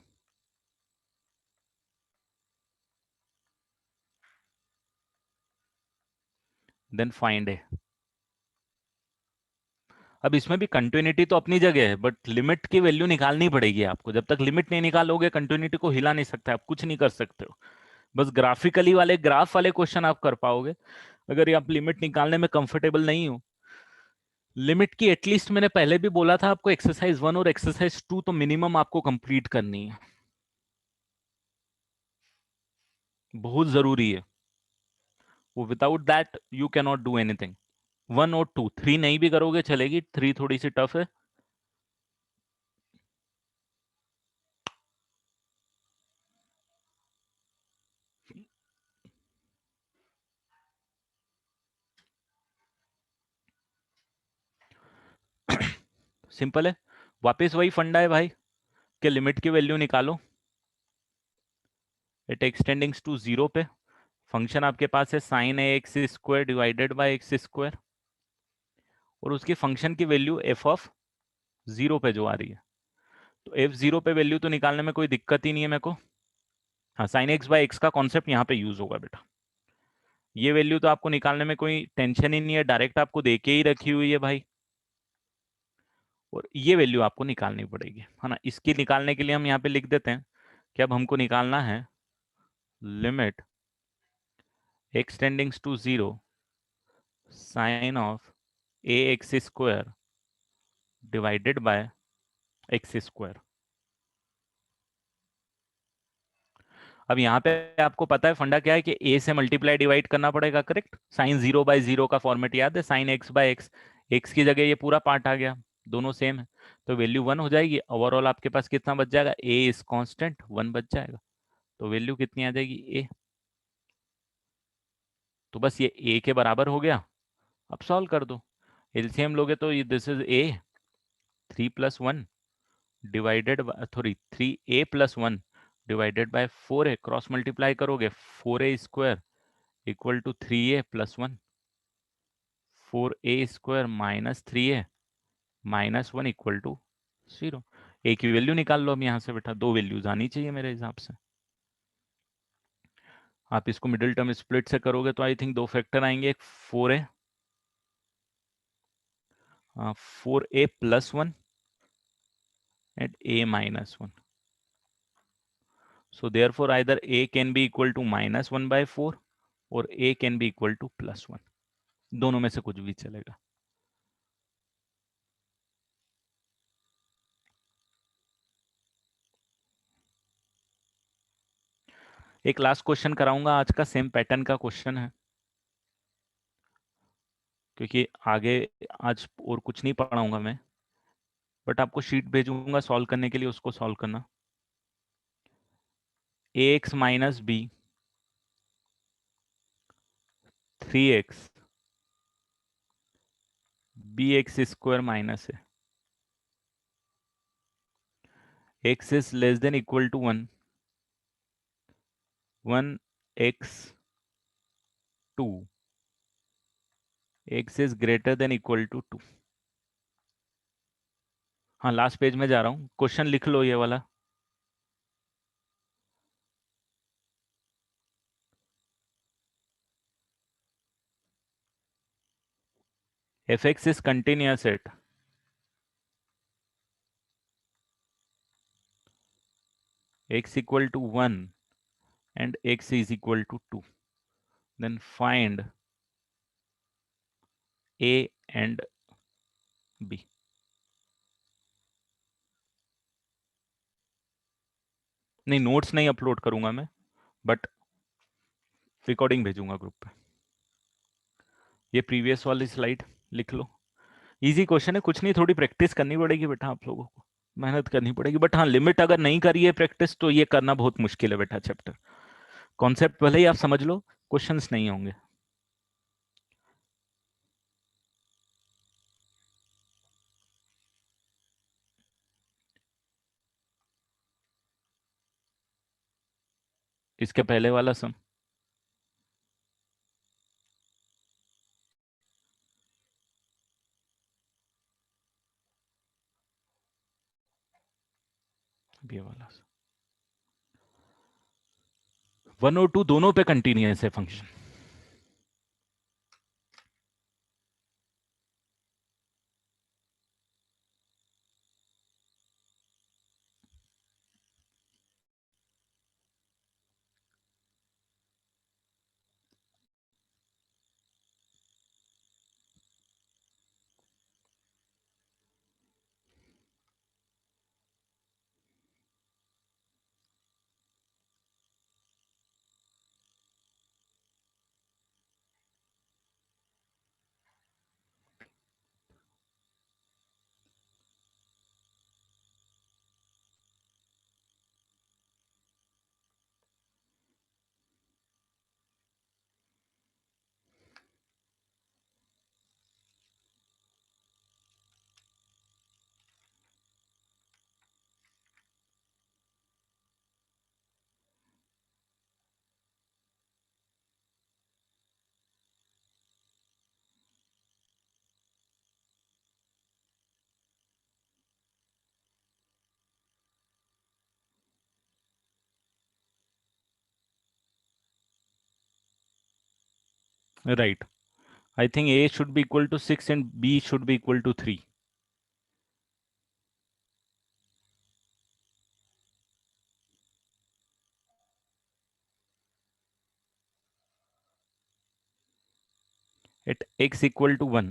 [SPEAKER 1] Then find a. अब इसमें भी कंटिन्यूटी तो अपनी जगह है, बट लिमिट की वैल्यू निकालनी पड़ेगी आपको। जब तक लिमिट नहीं निकालोगे कंटिन्यूटी को हिला नहीं सकते, आप कुछ नहीं कर सकते हो। बस ग्राफिकली वाले ग्राफ वाले क्वेश्चन आप कर पाओगे, अगर आप लिमिट निकालने में कंफर्टेबल नहीं हो। लिमिट की एटलीस्ट मैंने पहले भी बोला था आपको, एक्सरसाइज 1 और एक्सरसाइज 2 तो मिनिमम आपको कंप्लीट करनी है, बहुत जरूरी है वो। Without that you can not do anything. 1 और 2, 3 नहीं भी करोगे चलेगी, 3 थोड़ी सी टफ है। सिंपल है, वापस वही फंडा है भाई कि लिमिट की वैल्यू निकालो एट एक्सटेंडिंग टू 0 पे। फंक्शन आपके पास है sine a x square divided by x square, और उसकी फंक्शन की वैल्यू एफ ऑफ 0 पे जो आ रही है। तो एफ 0 पे वैल्यू तो निकालने में कोई दिक्कत ही नहीं है मेरे को। हाँ, साइन एक्स बाय एक्स का कॉन्सेप्ट यहाँ पे यूज होगा बेटा। ये वैल्यू तो आपको निकालने में कोई टेंशन ही नहीं है, डायरेक्ट आपको देके ही रखी हुई है भाई। और ये वैल्यू आपको निकालनी पड़ेगी, है ना। इसकी निकालने के लिए हम यहाँ पे लिख देते हैं कि अब हमको निकालना है limit x tending to 0 sine of a x square divided by x square. अब यहाँ पे आपको पता है फंडा क्या है कि ए से मल्टीप्लाई डिवाइड करना पड़ेगा, करेक्ट। साइन 0/0 का फॉर्मेट याद है, sine x by x. X की जगह ये पूरा पार्ट आ गया, दोनों सेम है, तो वैल्यू 1 हो जाएगी। ओवरऑल आपके पास कितना बच जाएगा, ए इज कांस्टेंट, 1 बच जाएगा। तो वैल्यू कितनी आ जाएगी, ए। तो बस ये ए के बराबर हो गया। अब सॉल्व कर दो, एलसीएम लोगे तो ये this is a 3+1 divided, sorry 3a+1 divided by 4a, cross multiply करोगे 4a square equal to 3a+1, 4a square minus 3a minus 1 equal to 0। A की वैल्यू निकाल लो अब यहाँ से बेटा, दो वैल्यूज आनी चाहिए मेरे हिसाब से। आप इसको मिडिल टर्म स्प्लिट से करोगे तो आई थिंक दो फैक्टर आएंगे, एक 4a, 4a+1 and a-1। So therefore either a can be equal to -1/4 और a can be equal to +1, दोनों में से कुछ भी चलेगा। एक लास्ट क्वेश्चन कराऊंगा आज का, सेम पैटर्न का क्वेश्चन है, क्योंकि आगे आज और कुछ नहीं पढ़ाऊंगा मैं, बट आपको शीट भेजूंगा सॉल्व करने के लिए, उसको सॉल्व करना। ax minus b 3x bx square minus है, x is less than equal to 1, 1x2, x is greater than equal to 2। हाँ, लास्ट पेज में जा रहा हूँ, क्वेश्चन लिख लो ये वाला। fx is continuous at x equal to 1 and x is equal to 2, then find a and b। नहीं, नोट्स नहीं अपलोड करूंगा मैं, बट रिकॉर्डिंग भेजूंगा ग्रुप पे। ये प्रीवियस वाली स्लाइड लिख लो, इजी क्वेश्चन है, कुछ नहीं, थोड़ी प्रैक्टिस करनी पड़ेगी बेटा आप लोगों को, मेहनत करनी पड़ेगी। बट हाँ, लिमिट अगर नहीं करी है प्रैक्टिस तो ये करना बहुत मुश्किल है बेटा। चैप्टर कॉन्सेप्ट भले ही आप समझ लो, क्वेश्चंस नहीं होंगे। इसके पहले वाला सम ये वाला 1 और 2 दोनों पे कंटिन्यूअस है function. Right. I think A should be equal to 6 and B should be equal to 3. At x equal to 1.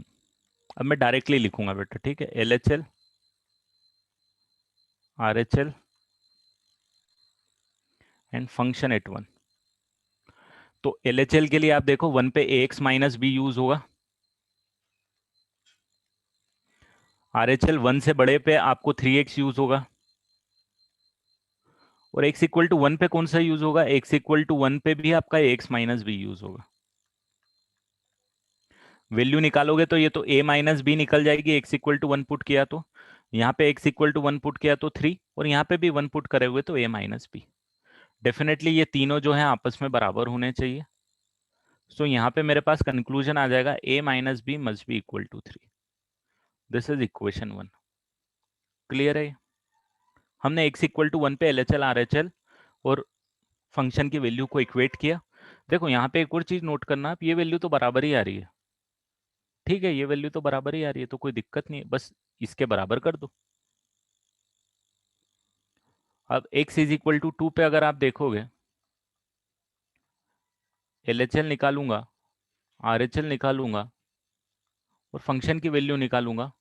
[SPEAKER 1] अब मैं डायरेक्टली लिखूंगा बेटा, ठीक है, LHL RHL and function at 1। तो LHL के लिए आप देखो 1 पे AX माइनस B यूज होगा, RHL 1 से बड़े पे आपको 3x यूज होगा, और x इक्वल टू 1 पे कौन सा यूज होगा, x इक्वल टू 1 पे भी आपका AX माइनस B यूज होगा। वैल्यू निकालोगे तो ये तो a माइनस बी निकल जाएगी, x इक्वल टू 1 पुट किया तो, यहाँ पे x इक्वल टू 1 पुट किया तो 3, और यहाँ पे भी 1 पुट करे हुए तो a माइनस बी। डेफिनेटली ये तीनों जो है आपस में बराबर होने चाहिए। सो यहाँ पे मेरे पास कंक्लूजन आ जाएगा a minus b must be equal to 3। This is equation 1। Clear है? हमने x इक्वल टू 1 पे LHL RHL और फंक्शन की वैल्यू को इक्वेट किया। देखो यहाँ पे एक और चीज नोट करना, आप ये वैल्यू तो बराबर ही आ रही है, ठीक है, ये वैल्यू तो बराबर ही आ रही है, तो कोई दिक्कत नहीं है, बस इसके बराबर कर दो। अब x इज इक्वल टू 2 पे अगर आप देखोगे, LHL निकालूंगा, RHL निकालूंगा और फंक्शन की वैल्यू निकालूंगा।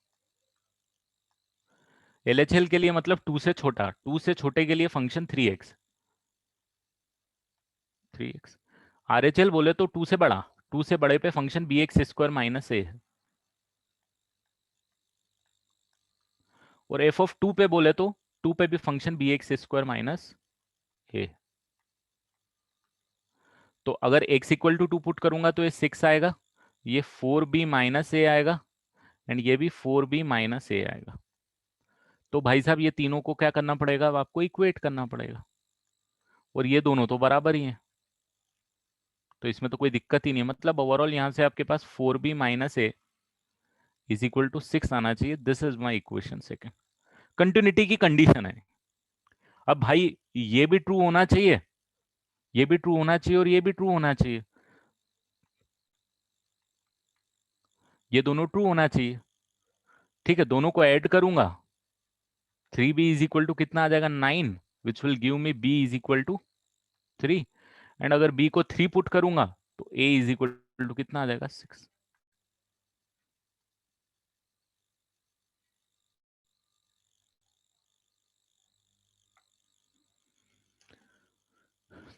[SPEAKER 1] LHL के लिए मतलब 2 से छोटा, 2 से छोटे के लिए फंक्शन 3x, 3x। RHL बोले तो 2 से बड़ा, 2 से बड़े पे function bx square minus a है, और f ऑफ 2 पे बोले तो 2 पे भी function bx square minus a। तो अगर x इक्वल टू 2 पुट करूंगा तो ये 6 आएगा, ये 4b माइनस a आएगा, एंड ये भी 4b माइनस a आएगा। तो भाई साहब ये तीनों को क्या करना पड़ेगा, अब आपको इक्वेट करना पड़ेगा, और ये दोनों तो बराबर ही हैं, तो इसमें तो कोई दिक्कत ही नहीं है। मतलब ओवरऑल यहाँ से आपके पास 4b minus a is equal to 6 आना चाहिए। This is my equation second. Continuity की कंडीशन है। अब भाई ये भी ट्रू होना चाहिए, ये भी ट्रू होना चाहिए, और ये भी ट्रू होना चाहिए, ये दोनों ट्रू होना चाहिए, ठीक है। दोनों को ऐड करूंगा, 3b इज इक्वल टू कितना आ जाएगा, 9, which will give me b is equal to 3, and अगर b को 3 पुट करूंगा तो a इज इक्वल टू कितना आ जाएगा, 6।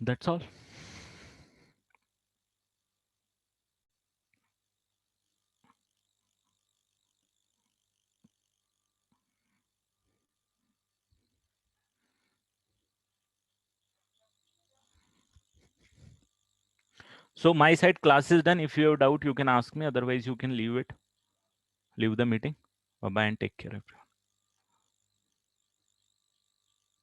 [SPEAKER 1] That's all. So my side class is done. If you have doubt, you can ask me. Otherwise, you can leave it. Leave the meeting. Bye bye and take care, everyone.